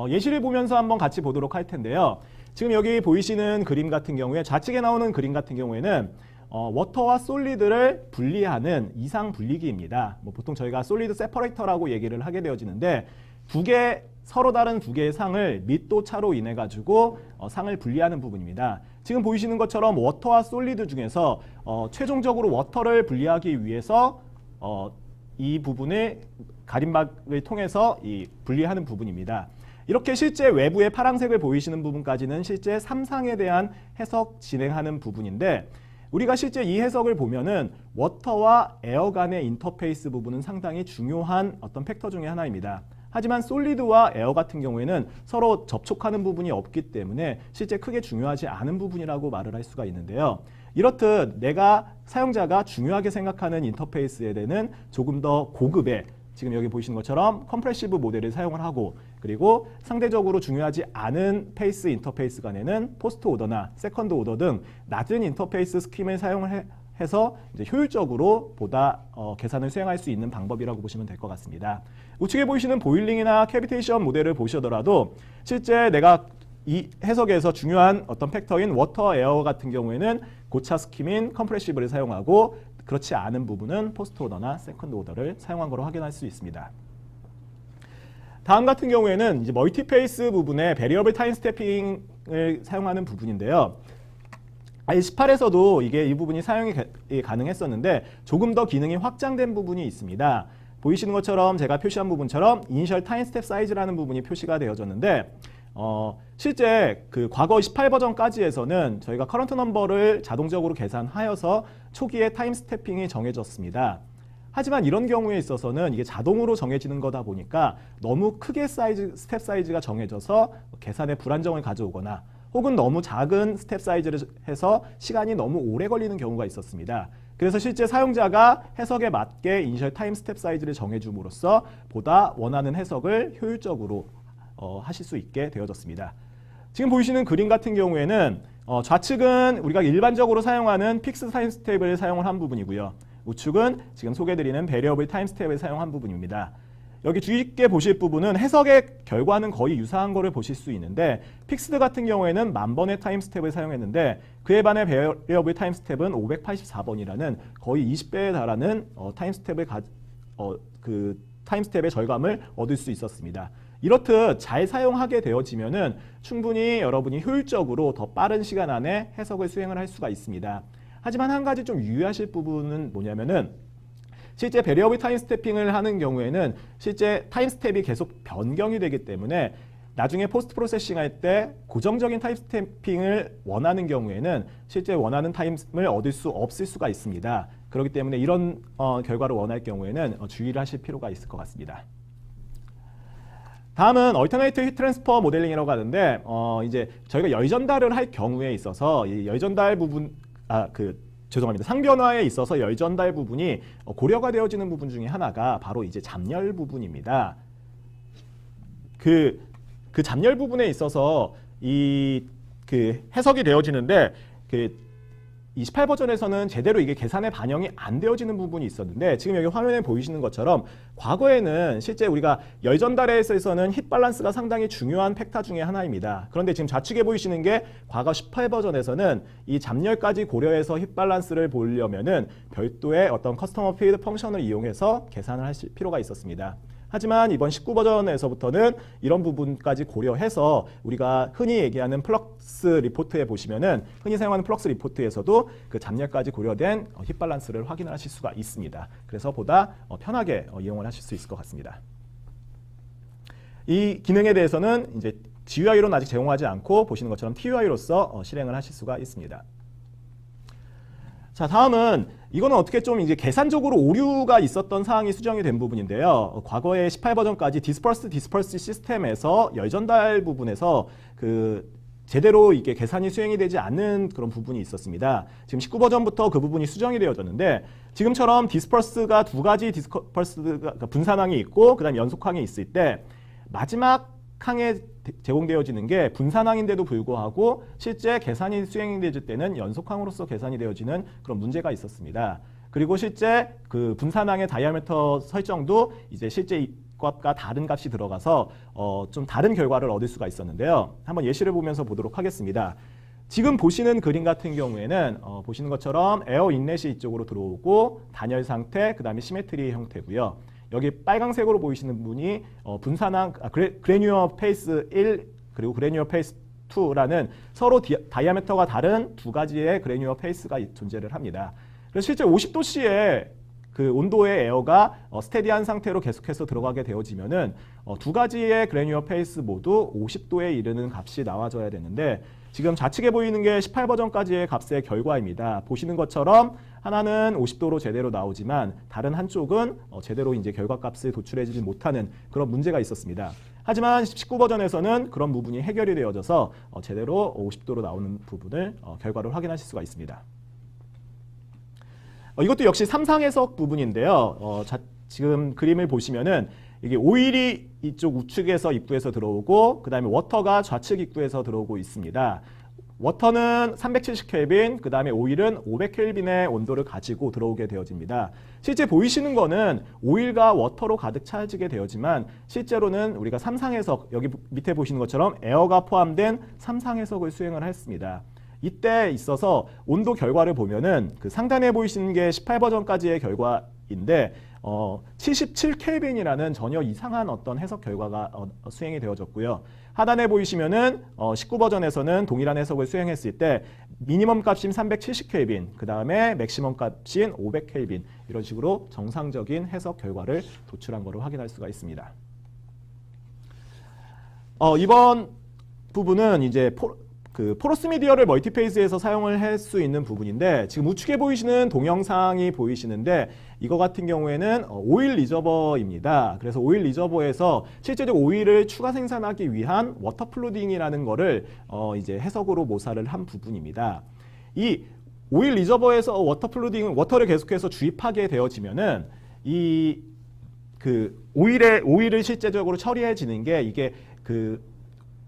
예시를 보면서 한번 같이 보도록 할 텐데요. 지금 여기 보이시는 그림 같은 경우에, 좌측에 나오는 그림 같은 경우에는 워터와 솔리드를 분리하는 이상 분리기입니다. 보통 저희가 솔리드 세퍼레이터라고 얘기를 하게 되어지는데, 서로 다른 2개의 상을 밀도 차로 인해 가지고 상을 분리하는 부분입니다. 지금 보이시는 것처럼 워터와 솔리드 중에서 최종적으로 워터를 분리하기 위해서 이 부분을 가림막을 통해서 분리하는 부분입니다. 이렇게 실제 외부의 파란색을 보이시는 부분까지는 실제 3상에 대한 해석 진행하는 부분인데, 우리가 실제 이 해석을 보면은 워터와 에어 간의 인터페이스 부분은 상당히 중요한 어떤 팩터 중에 하나입니다. 하지만 솔리드와 에어 같은 경우에는 서로 접촉하는 부분이 없기 때문에 실제 크게 중요하지 않은 부분이라고 말을 할 수가 있는데요. 이렇듯 사용자가 중요하게 생각하는 인터페이스에 대한 조금 더 고급의, 지금 여기 보시는 것처럼 컴프레시브 모델을 사용을 하고, 그리고 상대적으로 중요하지 않은 페이스 인터페이스 간에는 포스트 오더나 세컨드 오더 등 낮은 인터페이스 스킴을 사용을 해서 이제 효율적으로 보다 계산을 수행할 수 있는 방법이라고 보시면 될 것 같습니다. 우측에 보이시는 보일링이나 캐비테이션 모델을 보시더라도 실제 내가 이 해석에서 중요한 어떤 팩터인 워터 에어 같은 경우에는 고차 스킴인 컴프레시브를 사용하고, 그렇지 않은 부분은 포스트 오더나 세컨드 오더를 사용한 것으로 확인할 수 있습니다. 다음 같은 경우에는 이제 멀티페이스 부분에 베리어블 타임 스태핑을 사용하는 부분인데요. i18에서도 이 부분이 사용이 가능했었는데 조금 더 기능이 확장된 부분이 있습니다. 보이시는 것처럼 제가 표시한 부분처럼 이니셜 타임 스텝 사이즈라는 부분이 표시가 되어졌는데, 실제 그 과거 18버전까지에서는 저희가 커런트 넘버를 자동적으로 계산하여서 초기에 타임 스태핑이 정해졌습니다. 하지만 이런 경우에 있어서는 이게 자동으로 정해지는 거다 보니까 너무 크게 스텝 사이즈가 정해져서 계산에 불안정을 가져오거나, 혹은 너무 작은 스텝 사이즈를 해서 시간이 너무 오래 걸리는 경우가 있었습니다. 그래서 실제 사용자가 해석에 맞게 이니셜 타임 스텝 사이즈를 정해줌으로써 보다 원하는 해석을 효율적으로 하실 수 있게 되어졌습니다. 지금 보이시는 그림 같은 경우에는 좌측은 우리가 일반적으로 사용하는 픽스 타임 스텝을 사용을 한 부분이고요. 우측은 지금 소개드리는 베리어블 타임 스텝을 사용한 부분입니다. 여기 주의 깊게 보실 부분은 해석의 결과는 거의 유사한 거를 보실 수 있는데, 픽스드 같은 경우에는 10,000번의 타임 스텝을 사용했는데 그에 반해 베리어블 타임 스텝은 584번이라는 거의 20배에 달하는 타임 스텝의 절감을 얻을 수 있었습니다. 이렇듯 잘 사용하게 되어지면은 충분히 여러분이 효율적으로 더 빠른 시간 안에 해석을 수행을 할 수가 있습니다. 하지만 한 가지 좀 유의하실 부분은 뭐냐면은, 실제 베리어블 타임 스태핑을 하는 경우에는 실제 타임 스텝이 계속 변경이 되기 때문에 나중에 포스트 프로세싱 할 때 고정적인 타임 스태핑을 원하는 경우에는 실제 원하는 타임을 얻을 수 없을 수가 있습니다. 그렇기 때문에 이런 결과를 원할 경우에는 주의를 하실 필요가 있을 것 같습니다. 다음은 얼터네이트 히트 트랜스퍼 모델링이라고 하는데, 이제 저희가 열 전달을 할 경우에 있어서 이 열 전달 부분, 죄송합니다. 상변화에 있어서 열 전달 부분이 고려가 되어지는 부분 중에 하나가 바로 이제 잠열 부분입니다. 그 잠열 부분에 있어서 그 해석이 되어지는데, 28버전에서는 제대로 이게 계산에 반영이 안 되어지는 부분이 있었는데, 지금 여기 화면에 보이시는 것처럼 과거에는 실제 우리가 열 전달에 있어서는 힛 밸런스가 상당히 중요한 팩터 중에 하나입니다. 그런데 지금 좌측에 보이시는 게 과거 18버전에서는 이 잠열까지 고려해서 힛 밸런스를 보려면은 별도의 어떤 커스터머 필드 펑션을 이용해서 계산을 하실 필요가 있었습니다. 하지만 이번 19버전에서부터는 이런 부분까지 고려해서 우리가 흔히 얘기하는 플럭스 리포트에 보시면은, 흔히 사용하는 플럭스 리포트에서도 그 잠열까지 고려된 힛 밸런스를 확인을 하실 수가 있습니다. 그래서 보다 편하게 이용을 하실 수 있을 것 같습니다. 이 기능에 대해서는 이제 GUI로는 아직 제공하지 않고 보시는 것처럼 TUI로서 실행을 하실 수가 있습니다. 자, 다음은 이거는 어떻게 좀 이제 계산적으로 오류가 있었던 사항이 수정이 된 부분인데요. 과거에 18버전까지 디스퍼스 시스템에서 열전달 부분에서 제대로 이게 계산이 수행이 되지 않는 그런 부분이 있었습니다. 지금 19버전부터 그 부분이 수정이 되어졌는데 지금처럼 디스퍼스가 두 가지 디스퍼스가 분산항이 있고 그다음 연속항이 있을 때 마지막 항에 제공되어지는 게 분산항인데도 불구하고 실제 계산이 수행이 되질 때는 연속항으로서 계산이 되어지는 그런 문제가 있었습니다. 그리고 실제 그 분산항의 다이아미터 설정도 이제 실제 값과 다른 값이 들어가서 좀 다른 결과를 얻을 수가 있었는데요. 한번 예시를 보면서 보도록 하겠습니다. 지금 보시는 그림 같은 경우에는 보시는 것처럼 에어 인렛이 이쪽으로 들어오고 단열 상태, 그 다음에 시메트리 형태고요. 여기 빨강색으로 보이시는 부분이 분산항 그래뉴어 페이스 1 그리고 그래뉴어 페이스 2라는 서로 다이아미터가 다른 두 가지의 그래뉴어 페이스가 존재를 합니다. 그래서 실제 50도씨의 그 온도의 에어가 스테디한 상태로 계속해서 들어가게 되어지면은 두 가지의 그래뉴어 페이스 모두 50도에 이르는 값이 나와줘야 되는데 지금 좌측에 보이는 게 18버전까지의 값의 결과입니다. 보시는 것처럼 하나는 50도로 제대로 나오지만 다른 한쪽은 제대로 이제 결과값을 도출해주지 못하는 그런 문제가 있었습니다. 하지만 19버전에서는 그런 부분이 해결이 되어져서 제대로 50도로 나오는 부분을 결과를 확인하실 수가 있습니다. 이것도 역시 3상 해석 부분인데요. 지금 그림을 보시면은 이게 오일이 이쪽 우측에서 입구에서 들어오고 그 다음에 워터가 좌측 입구에서 들어오고 있습니다. 워터는 370켈빈, 그 다음에 오일은 500켈빈의 온도를 가지고 들어오게 되어집니다. 실제 보이시는 거는 오일과 워터로 가득 차지게 되어지만 실제로는 우리가 3상 해석, 여기 밑에 보시는 것처럼 에어가 포함된 3상 해석을 수행을 했습니다. 이때 있어서 온도 결과를 보면은 그 상단에 보이시는 게 18버전까지의 결과인데 77켈빈이라는 전혀 이상한 어떤 해석 결과가 수행이 되어졌고요. 하단에 보이시면은 19버전에서는 동일한 해석을 수행했을 때 미니멈 값인 370켈빈, 그 다음에 맥시멈 값인 500켈빈 이런 식으로 정상적인 해석 결과를 도출한 것을 확인할 수가 있습니다. 이번 부분은 이제 포러스 미디어를 멀티페이스에서 사용을 할 수 있는 부분인데 지금 우측에 보이시는 동영상이 보이시는데 이거 같은 경우에는 오일 리저버입니다. 그래서 오일 리저버에서 실제적으로 오일을 추가 생산하기 위한 워터 플루딩이라는 거를 이제 해석으로 모사를 한 부분입니다. 이 오일 리저버에서 워터 플루딩은 워터를 계속해서 주입하게 되어지면은 오일을 실제적으로 처리해지는 게 이게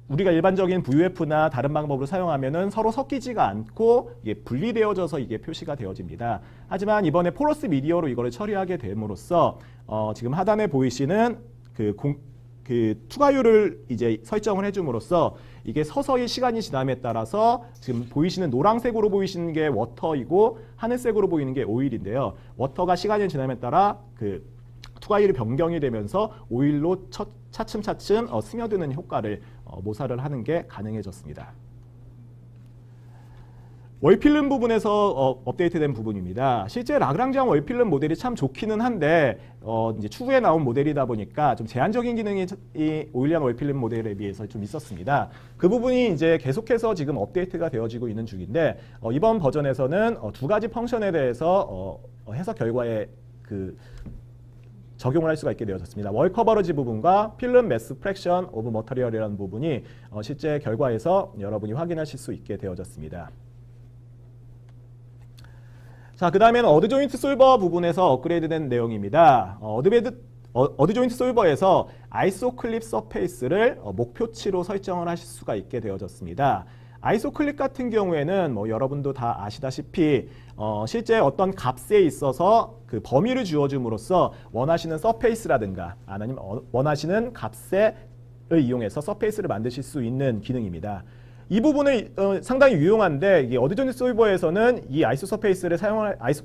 우리가 일반적인 VUF나 다른 방법으로 사용하면은 서로 섞이지가 않고 이게 분리되어져서 이게 표시가 되어집니다. 하지만 이번에 포러스 미디어로 이거를 처리하게 됨으로써 지금 하단에 보이시는 투과율을 이제 설정을 해줌으로써 이게 서서히 시간이 지남에 따라서 지금 보이시는 노란색으로 보이시는 게 워터이고 하늘색으로 보이는 게 오일인데요. 워터가 시간이 지남에 따라 투과율이 변경이 되면서 오일로 차츰차츰 스며드는 효과를 모사를 하는 게 가능해졌습니다. 월필름 부분에서 업데이트된 부분입니다. 실제 라그랑지안 월필름 모델이 참 좋기는 한데 이제 추후에 나온 모델이다 보니까 좀 제한적인 기능이 이 오일리안 월필름 모델에 비해서 좀 있었습니다. 그 부분이 이제 계속해서 지금 업데이트가 되어지고 있는 중인데 이번 버전에서는 두 가지 펑션에 대해서 해석 결과에 적용을 할 수가 있게 되어졌습니다. 월 커버리지 부분과 필름 매스 프랙션 오브 머터리얼이라는 부분이 실제 결과에서 여러분이 확인하실 수 있게 되어졌습니다. 자, 그 다음에는 어드 조인트 솔버 부분에서 업그레이드된 내용입니다. 어드 조인트 솔버에서 아이소 클립 서페이스를 목표치로 설정을 하실 수가 있게 되어졌습니다. 아이소 클립 같은 경우에는 여러분도 다 아시다시피 실제 어떤 값에 있어서 그 범위를 주어줌으로써 원하시는 서페이스라든가 아니면 원하시는 값을 이용해서 서페이스를 만드실 수 있는 기능입니다. 이 부분은 상당히 유용한데 이 어드 조인트 솔버에서는 이 아이소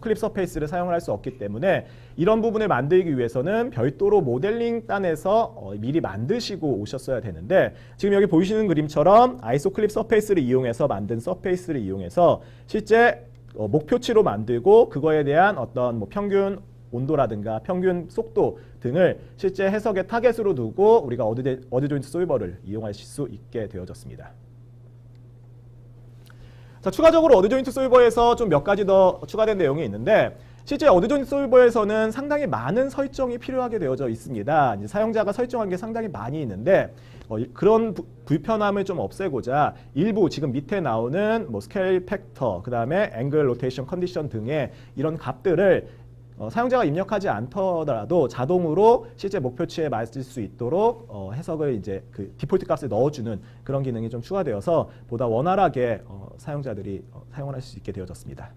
클립 서페이스를 사용을 할 수 없기 때문에 이런 부분을 만들기 위해서는 별도로 모델링 단에서 미리 만드시고 오셨어야 되는데 지금 여기 보이시는 그림처럼 아이소 클립 서페이스를 이용해서 만든 서페이스를 이용해서 실제 목표치로 만들고 그거에 대한 어떤 평균 온도라든가 평균 속도 등을 실제 해석의 타겟으로 두고 우리가 어드 조인트 솔버를 이용하실 수 있게 되어졌습니다. 자, 추가적으로 어드 조인트 솔버에서 좀 몇 가지 더 추가된 내용이 있는데, 실제 어드 조인트 솔버에서는 상당히 많은 설정이 필요하게 되어져 있습니다. 이제 사용자가 설정한 게 상당히 많이 있는데 그런 불편함을 좀 없애고자 일부 지금 밑에 나오는 뭐 스케일 팩터, 그 다음에 앵글 로테이션 컨디션 등의 이런 값들을 사용자가 입력하지 않더라도 자동으로 실제 목표치에 맞을 수 있도록 해석을 이제 그 디폴트 값을 넣어주는 그런 기능이 좀 추가되어서 보다 원활하게 사용자들이 사용을 할 수 있게 되어졌습니다.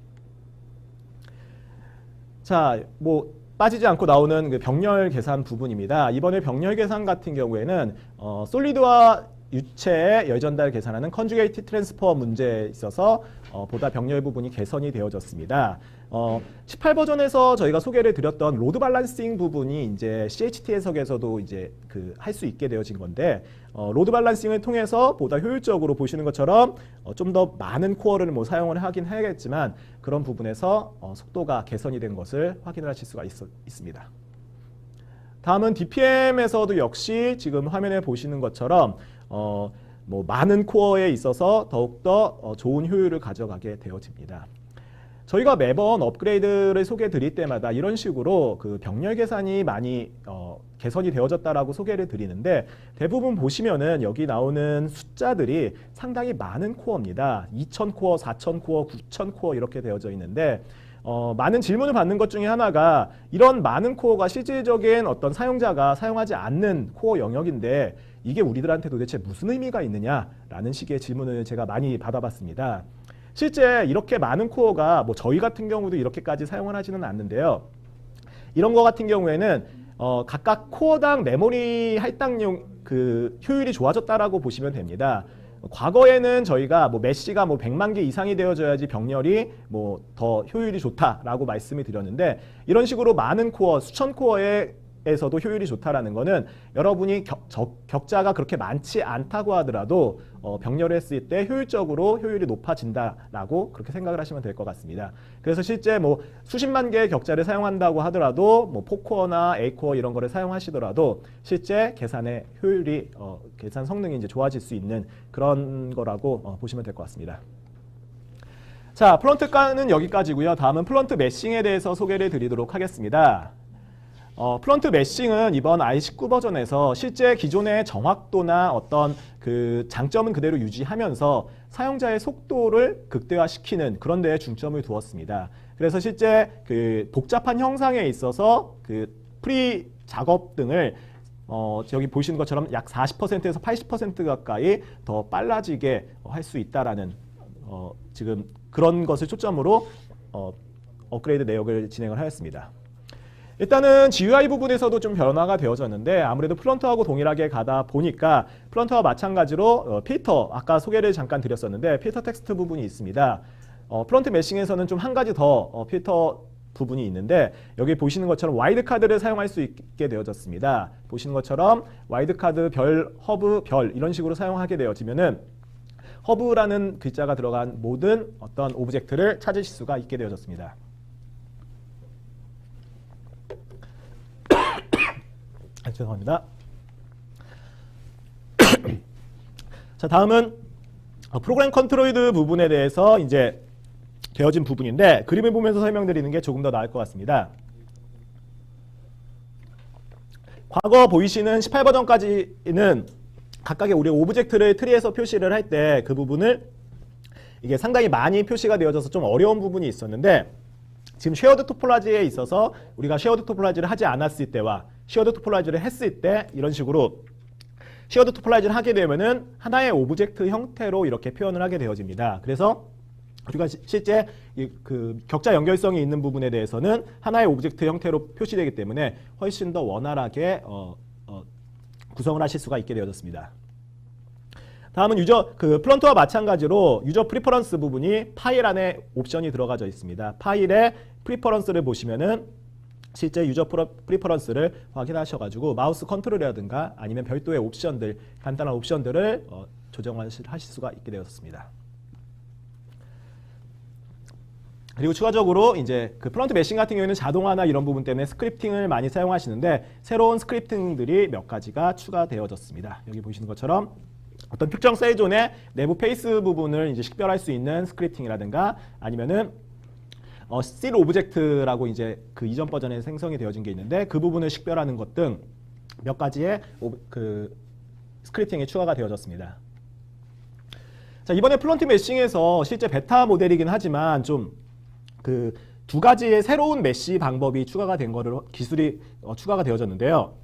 자, 뭐 빠지지 않고 나오는 그 병렬 계산 부분입니다. 이번에 병렬 계산 같은 경우에는 솔리드와 유체의 열전달 계산하는 컨주게이트 트랜스퍼 문제에 있어서 보다 병렬 부분이 개선이 되어졌습니다. 18버전에서 저희가 소개를 드렸던 로드 밸런싱 부분이 이제 CHT 해석에서도 이제 그 할 수 있게 되어진 건데, 로드 밸런싱을 통해서 보다 효율적으로 보시는 것처럼 좀 더 많은 코어를 뭐 사용을 하긴 해야겠지만 그런 부분에서 속도가 개선이 된 것을 확인을 하실 수가 있습니다. 다음은 DPM에서도 역시 지금 화면에 보시는 것처럼 뭐 많은 코어에 있어서 더욱더 좋은 효율을 가져가게 되어집니다. 저희가 매번 업그레이드를 소개해 드릴 때마다 이런 식으로 그 병렬 계산이 많이 개선이 되어졌다라고 소개를 드리는데, 대부분 보시면은 여기 나오는 숫자들이 상당히 많은 코어입니다. 2000코어, 4000코어, 9000코어 이렇게 되어져 있는데, 많은 질문을 받는 것 중에 하나가 이런 많은 코어가 실질적인 어떤 사용자가 사용하지 않는 코어 영역인데 이게 우리들한테 도대체 무슨 의미가 있느냐라는 식의 질문을 제가 많이 받아봤습니다. 실제 이렇게 많은 코어가 뭐 저희 같은 경우도 이렇게까지 사용을 하지는 않는데요. 이런 거 같은 경우에는 각각 코어당 메모리 할당용 그 효율이 좋아졌다라고 보시면 됩니다. 과거에는 저희가 뭐 메시가 뭐 100만 개 이상이 되어져야지 병렬이 뭐 더 효율이 좋다라고 말씀을 드렸는데, 이런 식으로 많은 코어, 수천 코어에서도 효율이 좋다라는 거는 여러분이 격자가 그렇게 많지 않다고 하더라도 병렬을 했을 때 효율적으로 효율이 높아진다라고 그렇게 생각을 하시면 될 것 같습니다. 그래서 실제 뭐 수십만 개의 격자를 사용한다고 하더라도 뭐 4코어나 8코어 이런 거를 사용하시더라도 실제 계산의 효율이 계산 성능이 이제 좋아질 수 있는 그런 거라고 보시면 될 것 같습니다. 자, 플런트가는 여기까지고요. 다음은 플런트 매싱에 대해서 소개를 드리도록 하겠습니다. 플런트 매싱은 이번 i19 버전에서 실제 기존의 정확도나 어떤 그 장점은 그대로 유지하면서 사용자의 속도를 극대화시키는 그런 데에 중점을 두었습니다. 그래서 실제 그 복잡한 형상에 있어서 그 프리 작업 등을 여기 보시는 것처럼 약 40%에서 80% 가까이 더 빨라지게 할 수 있다라는 지금 그런 것을 초점으로 업그레이드 내역을 진행을 하였습니다. 일단은 GUI 부분에서도 좀 변화가 되어졌는데, 아무래도 플런트하고 동일하게 가다 보니까 플런트와 마찬가지로 필터, 아까 소개를 잠깐 드렸었는데 필터 텍스트 부분이 있습니다. 플런트 매싱에서는 좀 한 가지 더 필터 부분이 있는데, 여기 보시는 것처럼 와이드 카드를 사용할 수 있게 되어졌습니다. 보시는 것처럼 와이드 카드 별, 허브 별 이런 식으로 사용하게 되어지면은 허브라는 글자가 들어간 모든 어떤 오브젝트를 찾으실 수가 있게 되어졌습니다. 죄송합니다. 자, 다음은 프로그램 컨트롤드 부분에 대해서 이제 되어진 부분인데, 그림을 보면서 설명드리는 게 조금 더 나을 것 같습니다. 과거 보이시는 18버전까지는 각각의 우리 오브젝트를 트리에서 표시를 할 때 그 부분을 이게 상당히 많이 표시가 되어져서 좀 어려운 부분이 있었는데, 지금 쉐어드 토폴라지에 있어서 우리가 쉐어드 토폴라지를 하지 않았을 때와 쉐어드 토폴라지를 했을 때 이런 식으로 쉐어드 토폴라지를 하게 되면은 하나의 오브젝트 형태로 이렇게 표현을 하게 되어집니다. 그래서 우리가 실제 그 격자 연결성이 있는 부분에 대해서는 하나의 오브젝트 형태로 표시되기 때문에 훨씬 더 원활하게 구성을 하실 수가 있게 되어졌습니다. 다음은 플런트와 마찬가지로 유저 프리퍼런스 부분이 파일 안에 옵션이 들어가져 있습니다. 파일에 프리퍼런스를 보시면은 실제 유저 프리퍼런스를 확인하셔가지고 마우스 컨트롤이라든가 아니면 별도의 옵션들, 간단한 옵션들을 조정하실 수가 있게 되었습니다. 그리고 추가적으로 이제 그 플런트 메싱 같은 경우에는 자동화나 이런 부분 때문에 스크립팅을 많이 사용하시는데 새로운 스크립팅들이 몇 가지가 추가되어졌습니다. 여기 보시는 것처럼 어떤 특정 셀존의 내부 페이스 부분을 이제 식별할 수 있는 스크립팅이라든가 아니면은 seal 오브젝트라고 이제 그 이전 버전에 생성이 되어진 게 있는데 그 부분을 식별하는 것 등 몇 가지의 그 스크립팅이 추가가 되어졌습니다. 자, 이번에 플런트 메싱에서 실제 베타 모델이긴 하지만 좀 그 두 가지의 새로운 메시 방법이 추가가 된 거를 기술이 추가가 되어졌는데요.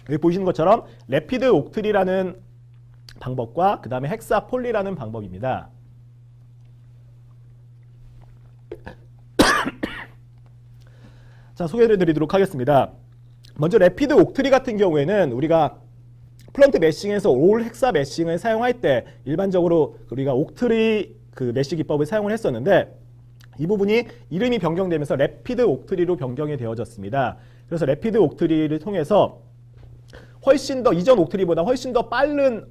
여기 보시는 것처럼 래피드 옥트리라는 방법과 그 다음에 헥사 폴리라는 방법입니다. 자, 소개를 드리도록 하겠습니다. 먼저 래피드 옥트리 같은 경우에는 우리가 플런트 메싱에서 올 헥사 메싱을 사용할 때 일반적으로 우리가 옥트리 그 메시 기법을 사용을 했었는데 이 부분이 이름이 변경되면서 래피드 옥트리로 변경이 되어졌습니다. 그래서 래피드 옥트리를 통해서 훨씬 더 이전 옥트리보다 훨씬 더 빠른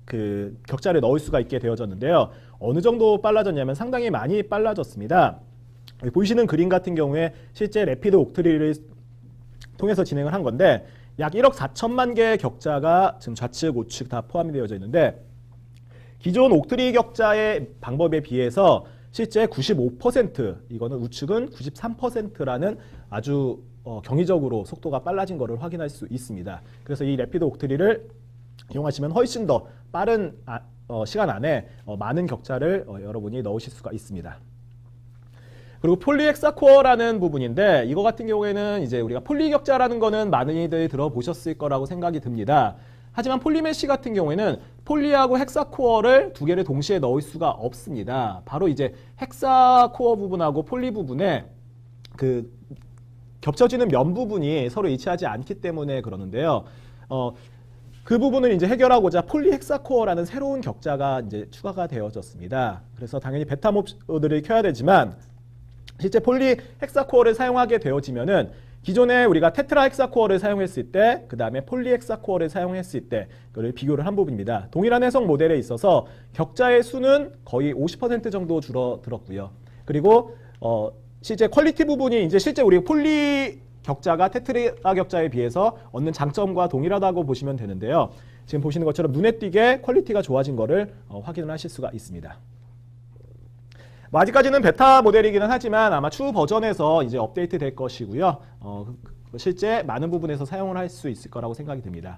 그 격자를 넣을 수가 있게 되어졌는데요. 어느 정도 빨라졌냐면 상당히 많이 빨라졌습니다. 여기 보이시는 그림 같은 경우에 실제 래피드 옥트리를 통해서 진행을 한 건데 약 1억 4천만 개의 격자가 지금 좌측, 우측 다 포함이 되어져 있는데 기존 옥트리 격자의 방법에 비해서 실제 95%, 이거는 우측은 93%라는 아주 경이적으로 속도가 빨라진 것을 확인할 수 있습니다. 그래서 이 래피드 옥트리를 이용하시면 훨씬 더 빠른 시간 안에 많은 격자를 여러분이 넣으실 수가 있습니다. 그리고 폴리헥사코어라는 부분인데 이거 같은 경우에는 이제 우리가 폴리 격자라는 거는 많이들 들어보셨을 거라고 생각이 듭니다. 하지만 폴리메시 같은 경우에는 폴리하고 헥사코어를 두 개를 동시에 넣을 수가 없습니다. 바로 이제 헥사코어 부분하고 폴리 부분에 그 겹쳐지는 면 부분이 서로 일치하지 않기 때문에 그러는데요. 그 부분을 이제 해결하고자 폴리헥사코어라는 새로운 격자가 이제 추가가 되어졌습니다. 그래서 당연히 베타 모드를 켜야 되지만 실제 폴리헥사코어를 사용하게 되어지면은 기존에 우리가 테트라 헥사코어를 사용했을 때, 그 다음에 폴리헥사코어를 사용했을 때 그걸 비교를 한 부분입니다. 동일한 해석 모델에 있어서 격자의 수는 거의 50% 정도 줄어들었고요. 그리고 실제 퀄리티 부분이 이제 실제 우리 폴리 격자가 테트라 격자에 비해서 얻는 장점과 동일하다고 보시면 되는데요. 지금 보시는 것처럼 눈에 띄게 퀄리티가 좋아진 것을 확인을 하실 수가 있습니다. 뭐 아직까지는 베타 모델이기는 하지만 아마 추후 버전에서 이제 업데이트 될 것이고요. 실제 많은 부분에서 사용을 할 수 있을 거라고 생각이 듭니다.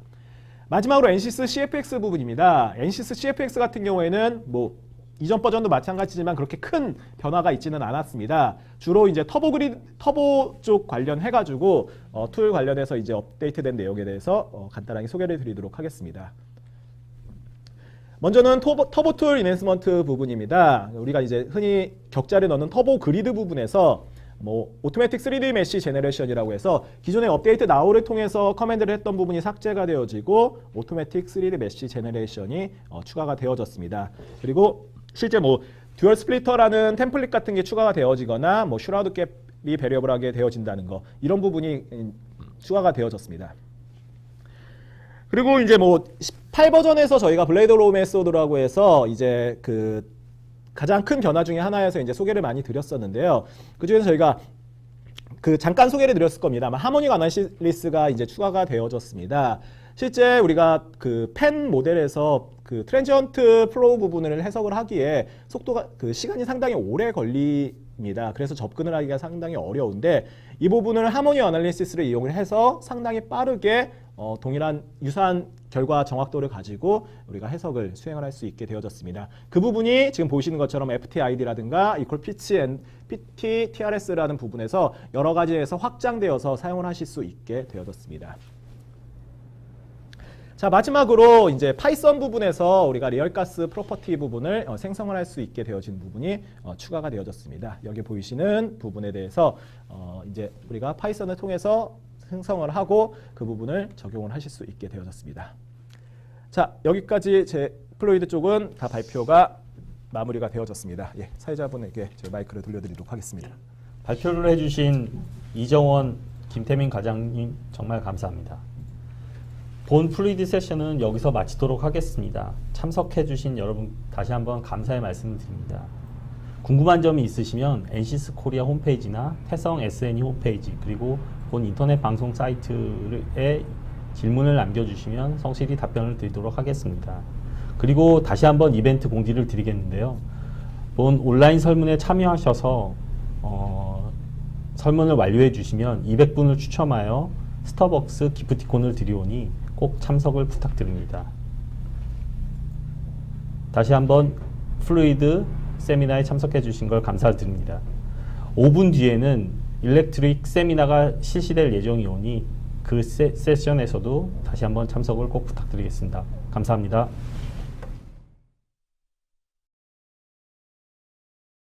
마지막으로 NCIS CFX 부분입니다. NCIS CFX 같은 경우에는 뭐 이전 버전도 마찬가지지만 그렇게 큰 변화가 있지는 않았습니다. 주로 이제 터보 쪽 관련해가지고 툴 관련해서 이제 업데이트된 내용에 대해서 간단하게 소개를 드리도록 하겠습니다. 먼저는 터보 툴 인핸스먼트 부분입니다. 우리가 이제 흔히 격자를 넣는 터보 그리드 부분에서 뭐 오토매틱 3D 메시 제너레이션이라고 해서 기존의 업데이트 나우를 통해서 커맨드를 했던 부분이 삭제가 되어지고 오토매틱 3D 메시 제너레이션이 추가가 되어졌습니다. 그리고 실제 뭐 듀얼 스플리터라는 템플릿 같은 게 추가가 되어지거나 뭐 슈라우드 갭이 베리어블하게 되어진다는 거, 이런 부분이 추가가 되어졌습니다. 그리고 이제 뭐 18버전에서 저희가 블레이드 로우 메소드라고 해서 이제 그 가장 큰 변화 중에 하나여서 이제 소개를 많이 드렸었는데요. 그 중에서 저희가 그 잠깐 소개를 드렸을 겁니다. 아마 하모닉 어나리시스가 이제 추가가 되어졌습니다. 실제 우리가 그 펜 모델에서 그 트랜지언트 플로우 부분을 해석을 하기에 속도가 그 시간이 상당히 오래 걸립니다. 그래서 접근을 하기가 상당히 어려운데 이 부분을 하모닉 어나리시스를 이용을 해서 상당히 빠르게 동일한 유사한 결과 정확도를 가지고 우리가 해석을 수행을 할 수 있게 되어졌습니다. 그 부분이 지금 보시는 것처럼 FTID라든가 equal pitch and PT TRS라는 부분에서 여러 가지에서 확장되어서 사용을 하실 수 있게 되어졌습니다. 자, 마지막으로 이제 파이썬 부분에서 우리가 리얼가스 프로퍼티 부분을 생성을 할 수 있게 되어진 부분이 추가가 되어졌습니다. 여기 보이시는 부분에 대해서 이제 우리가 파이썬을 통해서 생성을 하고 그 부분을 적용을 하실 수 있게 되어졌습니다. 자, 여기까지 제 플로이드 쪽은 다 발표가 마무리가 되어졌습니다. 예, 사회자분에게 제 마이크를 돌려드리도록 하겠습니다. 발표를 해주신 이정원, 김태민 과장님 정말 감사합니다. 본 플루이드 세션은 여기서 마치도록 하겠습니다. 참석해주신 여러분 다시 한번 감사의 말씀을 드립니다. 궁금한 점이 있으시면 NCS 코리아 홈페이지나 태성 SNE 홈페이지 그리고 본 인터넷 방송 사이트에 질문을 남겨주시면 성실히 답변을 드리도록 하겠습니다. 그리고 다시 한번 이벤트 공지를 드리겠는데요. 본 온라인 설문에 참여하셔서 설문을 완료해 주시면 200분을 추첨하여 스타벅스 기프티콘을 드리오니 꼭 참석을 부탁드립니다. 다시 한번 플루이드 세미나에 참석해 주신 걸 감사드립니다. 5분 뒤에는 일렉트릭 세미나가 실시될 예정이 오니 그 세션에서도 다시 한번 참석을 꼭 부탁드리겠습니다. 감사합니다.